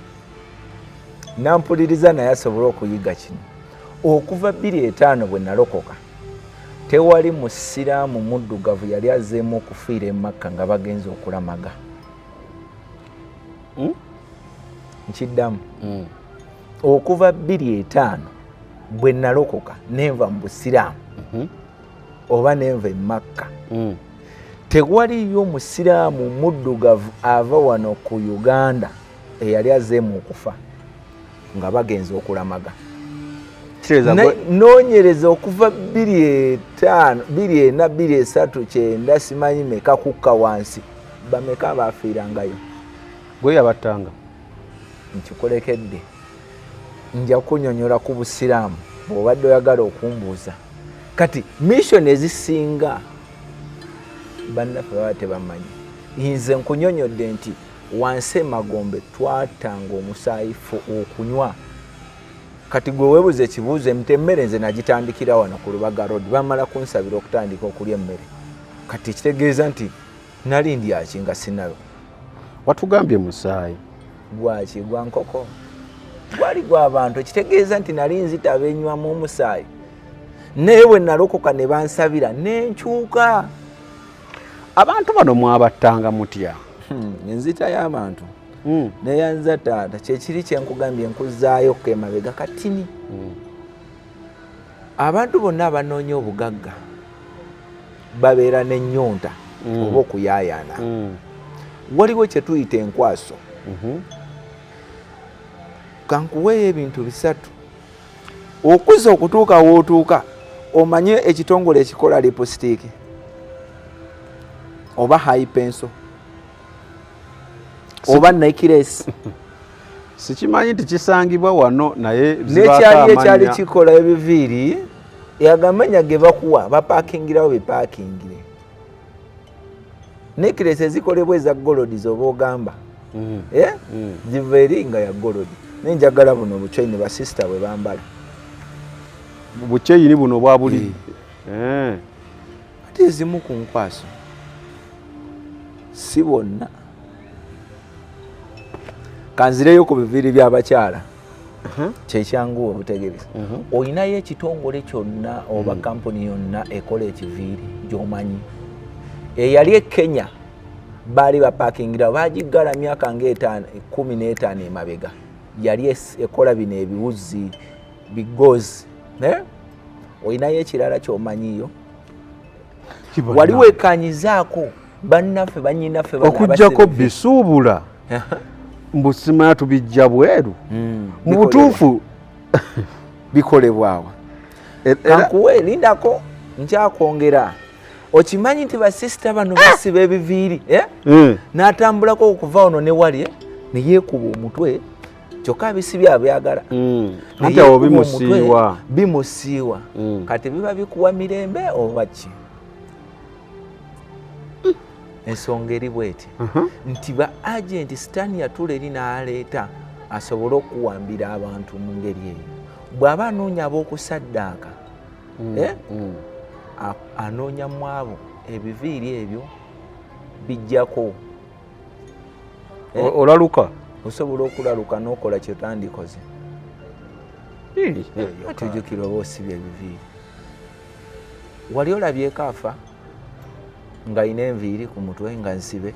Speaker 1: nampuliriza naye asobola okuyiga kino okuva 2005 bwe nalokoka tewali musiraamu muddugavu yali azeemu okufiira e Makka nga bagenza okulamaga nkiddamu okuva 2005 bwe nalokoka nenva mu busiraamu oba nenva e Makka tewaliyo omusiraamu muddugavu ava wano ku Uganda eyali azeemu okufa nga bagenza okulamaga. Noonyereza okuva 2005 2004 2003 kyenda simanyi meka kukka wansi bameka bafiirangayo
Speaker 2: gwe yabattanga
Speaker 1: nkikolekedde nja kunyonyola ku busiraamu bw'obadde oyagala okumbuuza kati mission ezisinga bannaffe baba tebamanyi. Nze nkunyonyodde nti wansi emagombe twatanga omusaayi okunywa kati gwe weebuze ekibuuzo emmere nze nagitandikira wano ku Lubaga Road bamala kunsabira okutandika okulya emmere kati kitegeeza nti nali ndyaki nga sinayo.
Speaker 2: Watugambye musaayi
Speaker 1: gwaki gwa nkoko gwali gw'abantu ekitegeeza nti nali nzita benywamu omusaayi naye bwe nalokoka ne bansabira nenkyuka.
Speaker 2: Abantu bano mwabattanga mutya?
Speaker 1: Enzita y'abantu neyanza taata kyekiri kyenkugambye nkuzaayo kemabega katini. Abantu bonna abanoonya obugagga babeera n'ennyonta oba okuyaayaana. Waliwo kye tuyita enkwaso. Kankuweeyo ebintu bisatu okuza okutuuka wootuuka omanye ekitongole ekikola lipusitiiki oba high pencil oba nekiresi
Speaker 2: sikimanyi nti kisangibwa wano naye
Speaker 1: nekyali ekyali kikola ebiviiri yagamanya ge bakuwa bapakingirawo bepakingire. Nekiresi ezikolebwa eza golodi zoba ogamba ziva eri nga ya golodi nenjagala buno obucwayi ne basisita bwe bambala
Speaker 2: bukyeyini buno bwabuli
Speaker 1: ate ezimu ku nkwaso si bonna. Kanzireyo ku biviiri by'abakyala kyekyanguwa obutegereza. Olinayo ekitongole kyonna oba kampuni yonna ekola ekiviiri gy'omanyi eyali e Kenya baali bapakingira bagiggala myaka nga 15 emabega yali ekola bino ebiwuzi bigozi. Olinayo ekirala ky'omanyiyo waliwo ekanyizaako bannaffe bannyinaffe
Speaker 2: okujjako bisuubula mbusima tubijja bweru mu butuufu
Speaker 1: bikolebwawa. Kankuwe lindako nkyakwongera okimanyi nti basisita bano basiba ebiviiri n'atambulako okuva ono ne wali ne yeekuba omutwe kyokka bisibye abyagala
Speaker 2: ate awo bimusiiwa
Speaker 1: bimusiiwa kati biba bikuwa mirembe oba ki? Ensonga eri bweti nti ba agenti sitaani yatula eri n'aleeta asobole okuwambira abantu mu ngeri eyo. Bw'aba anoonya ab'okusaddaaka anoonya mu abo ebiviiri ebyo bijjako.
Speaker 2: Olaluka
Speaker 1: osobola okulaluka n'okola kyotandikoze atujjukira oba osibye ebiviiri. Wali olabyeko afa nga ayina enviiri ku mutwe nga nsibe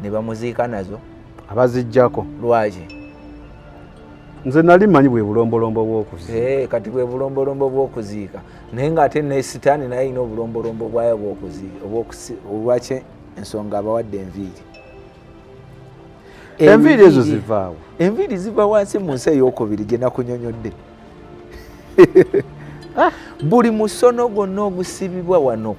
Speaker 1: ne bamuziika nazo
Speaker 2: abazijjako.
Speaker 1: Lwaki?
Speaker 2: Nze nali manyi bwe bulombolombo bw'okuziika.
Speaker 1: Kati bwe bulombolombo bw'okuziika naye ng'ate ne sitaani naye ayina obulombolombo bwayo bw'okuziika. Olwaki? Ensonga abawadde enviiri.
Speaker 2: Enviiri ezo zivaawo?
Speaker 1: Enviiri ziva wansi mu nsi ey'okubiri gye nakunyonyodde. Buli musono gwonna ogusibibwa wano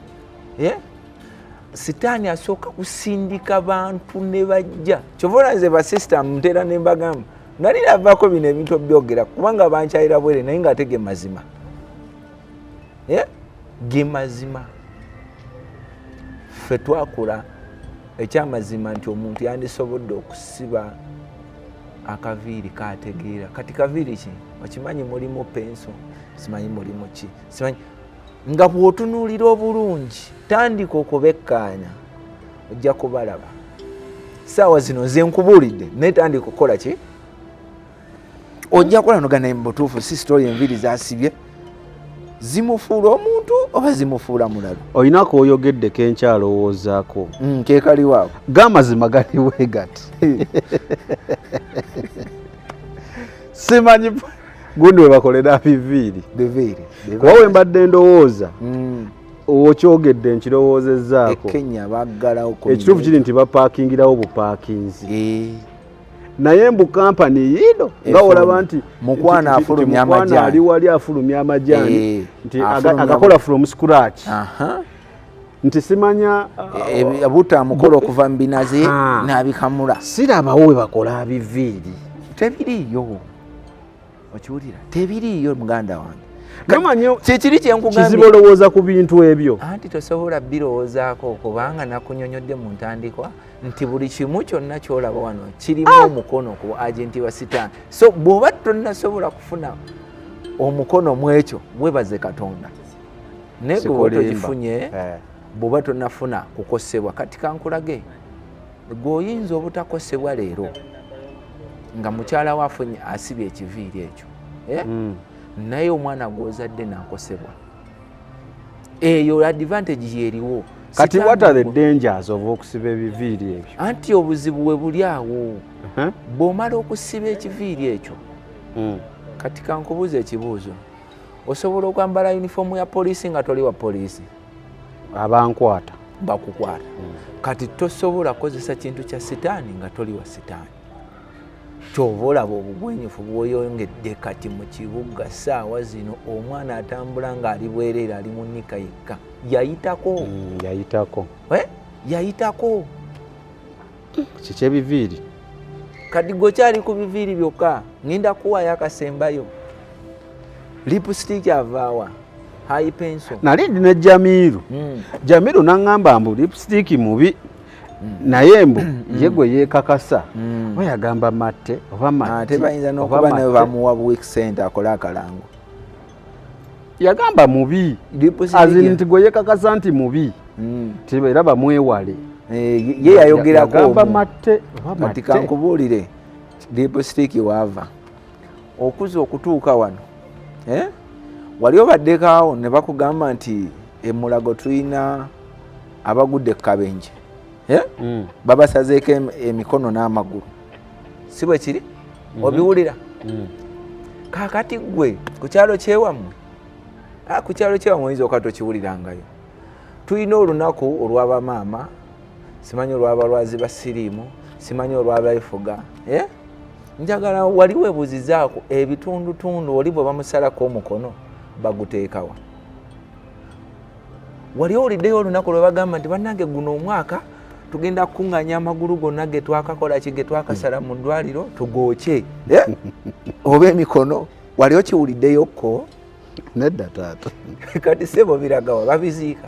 Speaker 1: sitaani asooka kusindika bantu ne bajja. Kyova olanze basisita mutera ne mbagamba nali navaako bino ebintu obyogera kubanga bankyayira bwere naye ng'ate ge mazima. Ge mazima. Ffe twakula ekyamazima nti omuntu yandisobodde okusiba akaviiri kaategeera. Kati kaviiri ki? Okimanyi mulimu penso, simanyi mulimu ki, simanyi nga bw'otunuulira obulungi tandika okubekkaanya ojja kubalaba. Saawa zino nze nkubuulidde naye tandika okukola ki? Ojja kukola nogana mu butuufu si sitoli enviiri zasibye zimufuula omuntu oba zimufuula mulalu.
Speaker 2: Olinako oyogedde kenkyalowoozaako
Speaker 1: kekaliwaako
Speaker 2: g'amazima galiwe gati. Simanyi gundi we bakolera biviiri kuba we mbadde ndowooza okyogedde nkirowoozezzaako.
Speaker 1: Kenya baggalawo
Speaker 2: ekituufu kiri nti bapaakingirawo bupaakinzi naye mbu kampani yino nga olaba nti
Speaker 1: mukwana afulumya amajani
Speaker 2: ali wali afulumya amajani nti agakola from scratch nti simanya
Speaker 1: abuta amukola okuva mu binazi n'abikamula.
Speaker 2: Sirabawo we bakola biviiri.
Speaker 1: Tebiriiyo. Okiwulira? Tebiriiyo muganda wange.
Speaker 2: Gamanyo
Speaker 1: kikiri kyenkugambye
Speaker 2: kizibu olowooza ku bintu ebyo.
Speaker 1: Anti tosobola birowoozaako kubanga nakunyonyodde mu ntandikwa nti buli kimu kyonna kyolaba wano kirimu omukono ku agenti wa sitaani. So bw'oba tonnasobola kufuna omukono mu ekyo webaze Katonda. Naye gwe togifunye bw'oba tonnafuna kukosebwa. Kati kankulage gwe oyinza obutakosebwa leero nga mukyala we afunye asibye ekiviiri ekyo naye omwana gw'ozadde n'akosebwa. Eyo advantage yeriwo.
Speaker 2: Kati what are the dangers of okusiba ebiviiri ebyo?
Speaker 1: Anti obuzibu we buli awo. Bw'omala okusiba ekiviiri ekyo kati kankubuuza ekibuuzo, osobola okwambala yunifoomu ya poliisi nga toli wa poliisi?
Speaker 2: Abankwata
Speaker 1: bakukwata. Kati tosobola kukozesa kintu kya sitaani nga toli wa sitaani. Kyova olaba obugwenyufu bw'oyongedde kati mu kibuga saawa zino omwana atambula ng'ali bwereere ali mu nnika yekka yayitako. Yayitako
Speaker 2: kiki ebiviiri?
Speaker 1: Kati gokyali ku biviiri byokka ngenda kuwaayo akasembayo. Lipstick avaawa high pencil.
Speaker 2: Nali ndina Jamiru. Jamiru n'aŋŋamba mbu lipstick mubi naye mbu ye gwe yeekakasa we yagamba matte oba matte
Speaker 1: ate bayinza n'okuba nayo bamuwa week center akole akalango.
Speaker 2: yagamba mubi azini nti gwe yekakasa nti mubi era bamwewale
Speaker 1: ye yayogerako
Speaker 2: yagamba matte
Speaker 1: kati kankubuulire lipstick waava okuza okutuuka wano wali obaddekaawo ne bakugamba nti emulago tulina abagudde kukabenje babasazeeko emikono n'amagulu si bwe kiri obiwulira kakati gwe ku kyalo kyewammwe ku kyalo kyewammwe oyinza okati tokiwulirangayo tulina olunaku olw'abamaama simanyi olw'abalwazi ba siriimu simanyi olw'abeefuga njagala wali weebuuzizaako ebitundutundu oli bwe bamusalako omukono baguteekawa wali owuliddeyo olunaku lwe bagamba nti bannange guno omwaka tugenda kukuŋŋaanya amagulu gonna ge twakakola ki ge twakasala mu ddwaliro tugookye oba emikono wali okiwuliddeyokko
Speaker 2: nedda taata
Speaker 1: kati sebo biragawa babiziika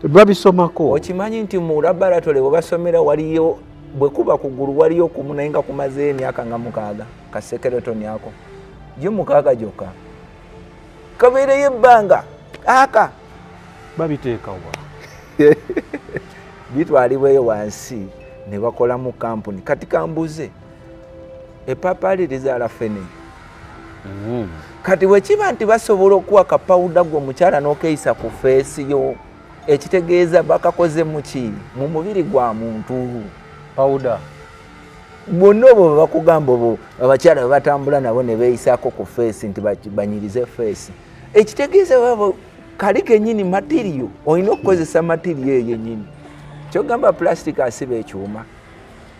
Speaker 2: babisomako
Speaker 1: okimanyi nti mu labaratole bwe basomera waliyo bwe kuba kugulu waliyo kumu naye nga kumazeeyo emyaka nga 6 kasekeretoni ako gye 6 gyokka kabeereyo ebbanga aka
Speaker 2: babiteekawa
Speaker 1: bitwalibweyo wansi ne bakola mu kampuni kati kambuze epapaali lizaala fene kati bwe kiba nti basobola okuwa kapawuda gwe omukyala n'okeeyisa ku feesi yo ekitegeeza bakakoze muki mu mubiri gwa muntu
Speaker 2: pawuda
Speaker 1: bonna obwo bakugamba obwo abakyala bwe batambula nabo ne beeyisaako ku feesi nti banyirize feesi ekitegeeza babo kali kennyini matiriyo olina okukozesa matiriyo eyo yennyini kyogamba pulastika asiba ekyuma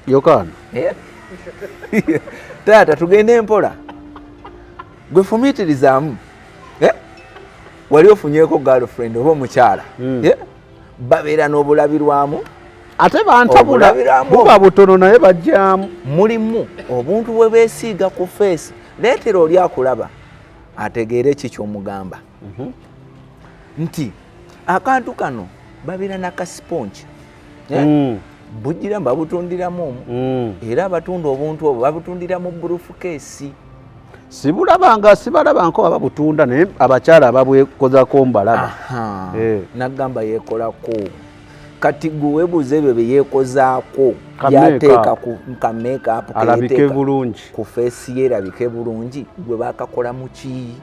Speaker 2: yokaana
Speaker 1: taata tugende empola gwe fumiitirizaamu wali ofunyeeko girlfriend oba omukyala babeera n'obulabirwamu
Speaker 2: ate bantabula buba butono naye bajjaamu
Speaker 1: mulimu obuntu bwe beesiiga ku feesi leetera oli akulaba ategeere ki ky'omugamba nti akantu kano babeera nakasiponki bugira babutundiramu omwo era abatunda obuntu obwo babutundiramu burufukeesi sibalaba nko babutunda naye abakyala ababwekozako mbalaba nagamba yeekolako kati gwe weebuuza ebyo bye yeekozaako yateeka ku kamekeup
Speaker 2: alabike bulungi
Speaker 1: ku feesi ye erabike bulungi gwe bakakola mu ki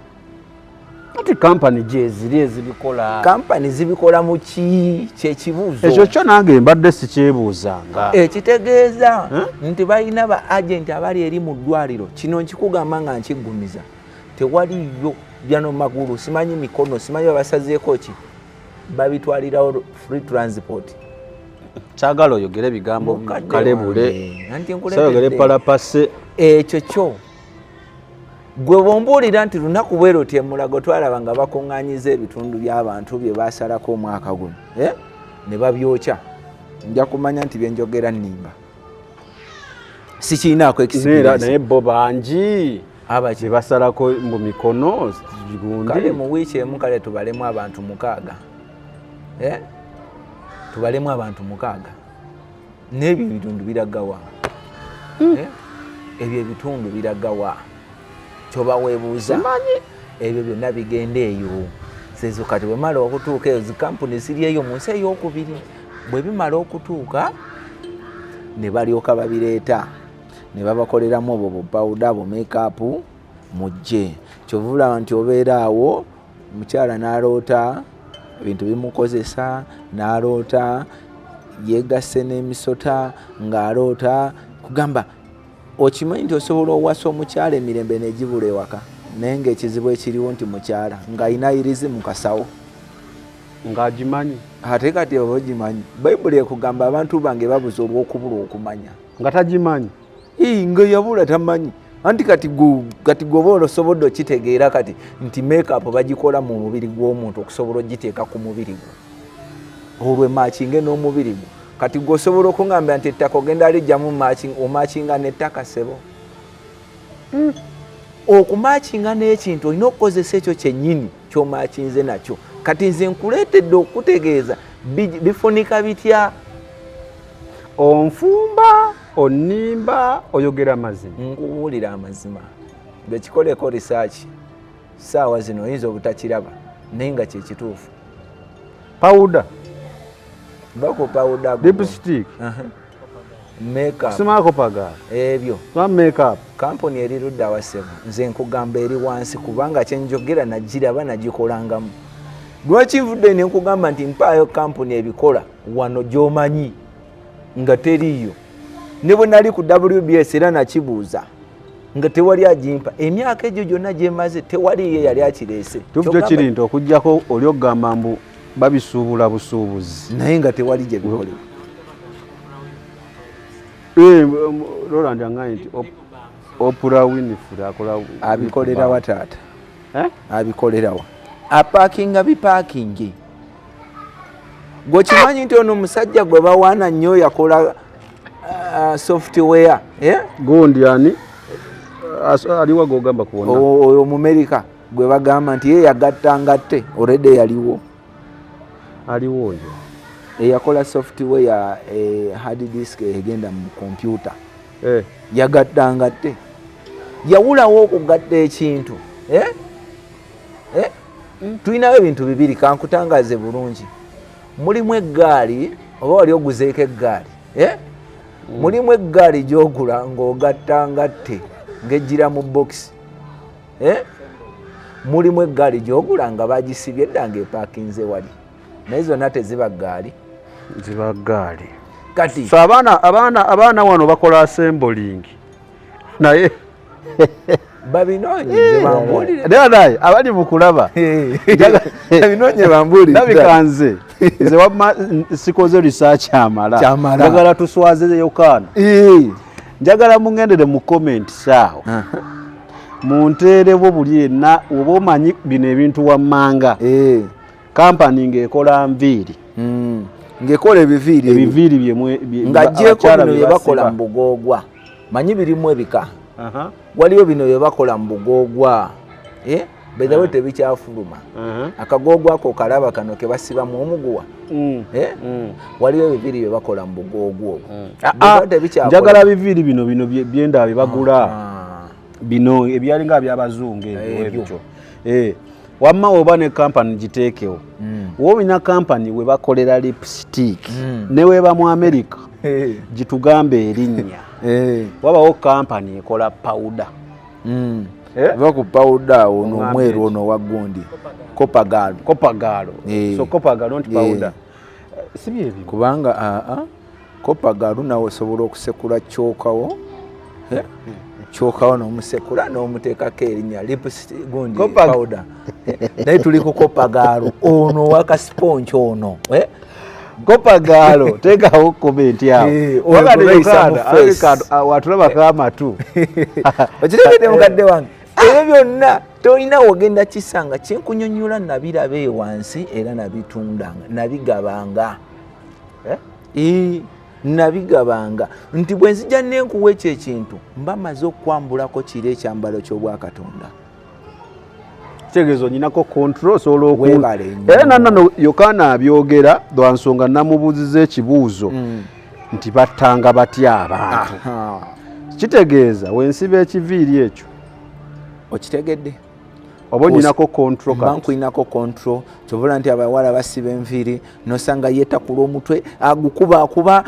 Speaker 2: ati kampani gyeziri ezibikola
Speaker 1: kampani zibikola mu ki kyekibuuzo
Speaker 2: ekyo kyo nange mbadde sikyebuuzanga
Speaker 1: ekitegeeza nti balina ba agenti abali eri mu ddwaliro kino nkikugamba nga nkiggumiza tewaliyo byano magulu simanyi mikono simanyi babasazeeko ki babitwalirawo free transport
Speaker 2: kyagala oyogere ebigambo kalebule sayogere palapase
Speaker 1: ekyo kyo gwe bombuulira nti lunaku bwe lutyo emulago twalaba nga bakuŋŋaanyiza ebitundu by'abantu bye basalako omwaka guno ne babyokya nja kumanya nti byenjogera nnimba sikiinaako
Speaker 2: experience naye bo bangi abaki basalako mu mikono gundi
Speaker 1: kale mu wiiki emu kale tubalemu abantu 6 tubalemu abantu 6 n'ebyo ebitundu biragawa ebyo ebitundu biragawa kyoba weebuuza ebyo byonna bigenda eyo sezo kati bwe mala okutuuka eyo zikampuni ziri eyo mu nsi ey'okubiri bwe bimala okutuuka ne balyoka babireeta ne babakoleramu obwo bupawuda bu makeup mujje kyovulaba nti obeera awo mukyala n'aloota ebintu bimukozesa n'aloota yeegasse n'emisota ng'aloota kugamba okimanyi nti osobola owasa omukyala emirembe negibula ewaka naye ng'ekizibu ekiriwo nti mukyala ng'alina irizi mu kasawo
Speaker 2: ng'agimanyi
Speaker 1: ate kati oba ogimanyi bayibuli ekugamba abantu bange babuze olw'okubula okumanya
Speaker 2: nga tagimanyi
Speaker 1: nga yabula tamanyi anti kati gwoba osobola okitegeera kati nti makeup bagikola mu mubiri gw'omuntu okusobola ogiteeka ku mubiri gwe olwo emakinge n'omubiri gwe kati gwosobola okungambira nti ettaka ogenda alijjamu omakinga n'ettaka sebo okumakinga n'ekintu olina okukozesa ekyo kyennyini kyomakinze nakyo kati nze nkuleetedde okutegeeza bifunika bitya
Speaker 2: onfumba onnimba oyogera amazima
Speaker 1: nkuwulira amazima bekikoleko research saawa zino oyinza obutakiraba naye nga kyekituufu.
Speaker 2: Powder
Speaker 1: bako powder
Speaker 2: lipstick
Speaker 1: makeup
Speaker 2: simako paga
Speaker 1: ebyo
Speaker 2: makeup
Speaker 1: kampuni eri ludda wasebo nze nkugamba eri wansi kubanga kyenjogera nagiraba nagikolangamu. Lwaki nvudde ne nkugamba nti mpaayo kampuni ebikola wano gy'omanyi nga teriyo. Ne bwe nali ku WBS era nakibuuza nga tewali agimpa. Emyaka egyo gyonna gyemaze tewali ye yali akireese.
Speaker 2: Tuvujo kiri nti okujjako oli okugamba mbu babisuubula busuubuzi
Speaker 1: naye nga tewali gye bikolebwa.
Speaker 2: Roland angaye nti Oprah Winfrey akola
Speaker 1: abikolera wa taata abikolera wa apaakinga bipaakingi. Gwe kimanyi nti ono omusajja gwe bawaana nnyo yakola software
Speaker 2: gundi ani aliwo gogamba kuwona
Speaker 1: oyo Mumerika gwe bagamba nti ye yagattangate already yaliwo
Speaker 2: oyo
Speaker 1: eyakola software ya hard disk egenda mu computer yagattangate yawulawo okugatta ekintu tulinawo ebintu bibiri kankutangaze bulungi. Mulimu eggaali oba wali oguzeeko eggaali mulimu eggaali gy'ogula ng'ogatta ngatte ng'ejjira mu bokisi mulimu eggaali gy'ogula nga bagisibye edda ng'epaakinze wali naye zonna teziba ggaali
Speaker 2: ziba ggaali.
Speaker 1: Kati
Speaker 2: so abaana wano bakola assembling naye
Speaker 1: babinoonye bambuulire
Speaker 2: naye abali mu kulaba
Speaker 1: babinoonye bambuulire
Speaker 2: nabikanze nze wamma sikoze research amala njagala tuswaze Yokaana njagala mungendere mu comment saawo munteerewo buli yenna oba omanyi bino ebintu wammanga kampani ng'ekola nviiri
Speaker 1: ng'ekola ebiviiri
Speaker 2: byemwe
Speaker 1: ng'agyeko bino bye bakola mu Bugogwa manyi birimu ebika waliwo bino bye bakola mu Bugogwa bedawe tebikyafuluma akagoogwa ako kalaba kano ke basibamu omuguwa waliwo ebiviiri bye bakola mu Bugogwa obwo
Speaker 2: njagala biviiri bino byenda bye bagula bino ebyalinga by'abazungu ebyo wamma oba ne kampani giteekewo wobina kampani we bakolera lipstick ne weba mu America gitugambe erinnya wabawo kampani ekola powder
Speaker 1: baku powder ono omweru ono wagundi kopagalo
Speaker 2: so kopagalo nti powder sibi ebyo
Speaker 1: kubanga kopagalo nawe osobola okusekula kyokawo kyokawo n'omusekula n'omuteekako erinnya lipstick gundi powder naye tuli ku kopagalo ono wakasiponki ono
Speaker 2: kopagalo teekawo komenti awo watulabako amatu
Speaker 1: okitegedde mukadde wange ebyo byonna tolina wogenda kisanga kyenkunyonnyola nabiraba ewansi era nabitundanga nabigabanga nabigabanga nti bwe nzija nenkuwa ekyo ekintu mba maze okwambulako kiri ekyambalo ky'Obwakatonda
Speaker 2: kitegezo nyinako control solo okwebale era nanno Yokaana abyogera lwansonga namubuuziza ekibuuzo nti battanga batya abantu kitegeeza wensiba ekiviiri ekyo
Speaker 1: okitegedde
Speaker 2: oba nyinako control
Speaker 1: bankuinako control kyobola nti abawala basiba enviiri nosanga yetakula omutwe agukuba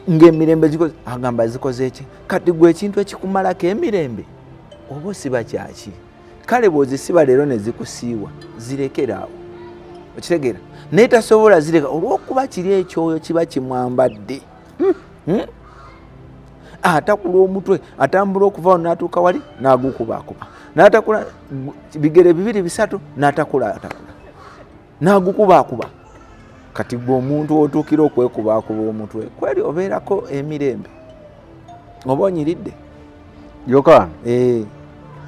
Speaker 1: ng'emirembe agamba zikoze eki kati gwe ekintu ekikumalako emirembe oba osiba kyaki kale bw'ozisiba leero ne zikusiiwa zirekeraawo okitegeera naye tasobola zireka olw'okuba kiri ekyoyo kiba kimwambadde atakula omutwe atambula okuva awo n'atuuka wali n'agukubakuba n'atakula bigere bibiri bisatu n'atakula n'agukubakuba kati gwe omuntu otuukira okwekubakuba omutwe kweri obeerako emirembe oba onyiridde
Speaker 2: Yokaana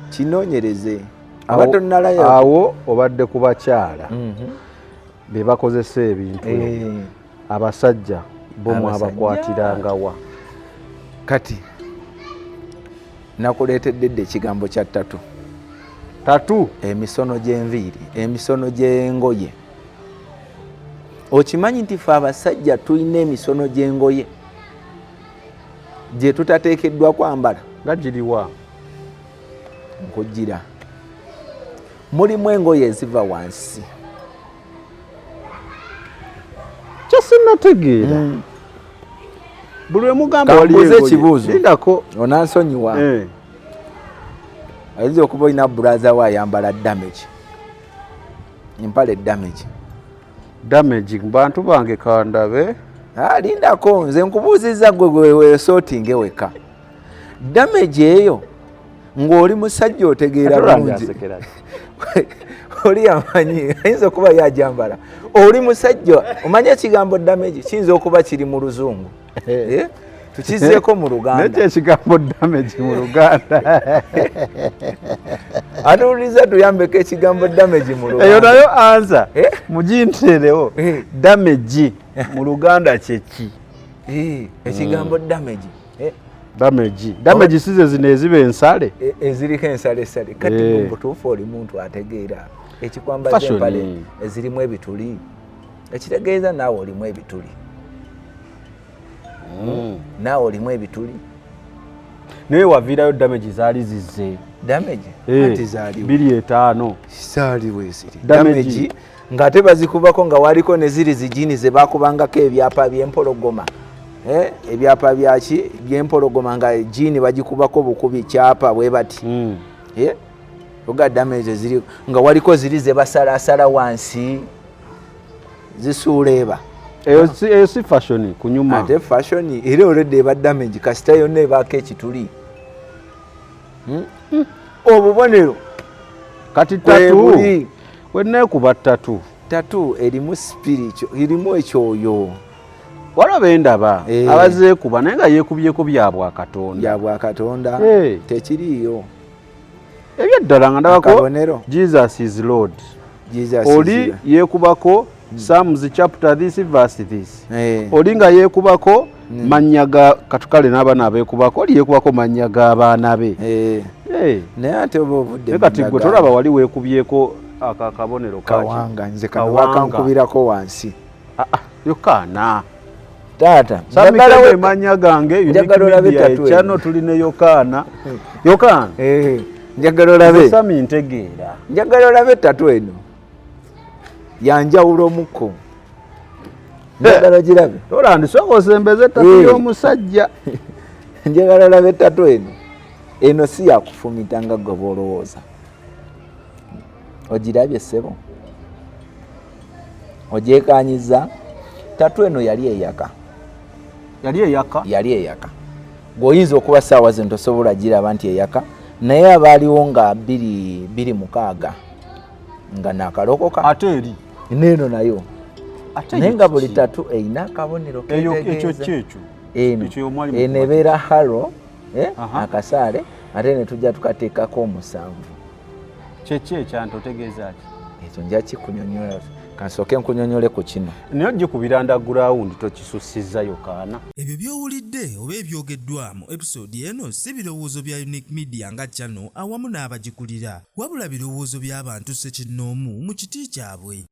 Speaker 1: kinoonyereze
Speaker 2: awo obadde ku bakyala be bakozesa ebintu abasajja bo mwabakwatiranga
Speaker 1: kati nakuleetedde dde ekigambo kya
Speaker 2: tatu
Speaker 1: emisono gy'enviiri emisono gy'engoye okimanyi nti ffe abasajja tulina emisono gy'engoye gye tutateekeddwa kwambala
Speaker 2: nga giriwa
Speaker 1: nkujjira mulimu engoye eziva wansi.
Speaker 2: Kyasinategeera. Buli mugamba wali
Speaker 1: ekibuuzo.
Speaker 2: Lindako.
Speaker 1: Onansonyiwa. Ayinza okuba olina brother we ayambala damage. Empale damage.
Speaker 2: Damage bantu bange kandabe.
Speaker 1: Lindako nze nkubuuzizza gwe weesootinge weka. Damage eyo ng'oli musajja otegeera bulungi. Oli amanyi ayinza okuba yajambala. Oli musajja omanyi ekigambo damage kiyinza okuba kiri mu Luzungu. Tukizeeko mu Luganda.
Speaker 2: Nekyo ekigambo damage mu Luganda.
Speaker 1: Atuuliza tuyambeko ekigambo damage mu Luganda.
Speaker 2: Eyo nayo ansa. Muginterewo. Damage mu Luganda kyeki?
Speaker 1: Ekigambo damage.
Speaker 2: Damage size zino eziba ensale.
Speaker 1: Eziriko ensale. Kati mu butuufu oli muntu ategeera ekikwambaza empale ezirimu ebituli. Ekitegeeza naawe olimu ebituli. Naawe olimu ebituli.
Speaker 2: Naye waviirayo damage zaali zizze.
Speaker 1: Damage? Ati zaaliwo.
Speaker 2: 2.5.
Speaker 1: Zaaliwo eziri. Damage ng'ate bazikubako nga waliko ne ziri zijini ze baakubangako ebyapa by'empologoma. Ebyapa byaki by'empologoma nga jini bagikubako bukubi kyapa bwe bati. Oga damage ziri nga waliko ziri ze basala wansi zisuula eba.
Speaker 2: Eyo si fashion kunyuma.
Speaker 1: Ate fashion era already eba damage kasita yonna ebaako ekituli. Obubonero
Speaker 2: kati tatu wenneekuba tatu
Speaker 1: erimu spiritual erimu ekyoyo.
Speaker 2: Walaba endaba abazeekuba naye nga yeekubyeko bya Katonda.
Speaker 1: Tekiriiyo.
Speaker 2: Ebyaddala nga ndabako Jesus is Lord. Oli yeekubako Psalms chapter this verse this. Oli nga yeekubako mannya ga katukale n'abaana abeekubako oli yeekubako mannya g'abaana be.
Speaker 1: Naye ate oba obudde
Speaker 2: kati gwe tolaba wali weekubyeko akabonero
Speaker 1: kawanga nze kankubirako wansi.
Speaker 2: Yokaana.
Speaker 1: Taata
Speaker 2: njagala mannya gange chano tuline Yokaana. Yokaana.
Speaker 1: Njagala olabe.
Speaker 2: Sami ntegeera.
Speaker 1: Njagala olabe tatu eno. Yanjawulo muko. Njagala girabe.
Speaker 2: Tolandisoko osembeze tatu y'omusajja.
Speaker 1: Njagala olabe tatu eno. Eno si yakufumita nga gwe bw'olowooza. Ogirabye ssebo. Ogyekanyiza. Tatu eno yali eyaka. Yali eyaka. Gwoyinza okuba ssaawa zino tosobola giraba nti eyaka. Naye abaaliwo nga 206 nga naakalokoka.
Speaker 2: Ate eri.
Speaker 1: Neeno nayo. Naye nga buli tatu eyina akabonero
Speaker 2: ketegeeza.
Speaker 1: Eno ebeera halo akasaale ate ne tujja tukateekako 7.
Speaker 2: Kyeki ekyantotegeeza ki?
Speaker 1: Ekyo nja kikunyonyola. Kansooke nkunyonyole ku kino.
Speaker 2: Naye ogikubira underground tokisussizza Yokaana.
Speaker 3: Ebyo by'owulidde oba ebyogeddwa mu episode eno si birowoozo bya Unique Media nga channel awamu n'abagikulira, wabula birowoozo by'abantu ssekinnoomu mu kiti kyabwe.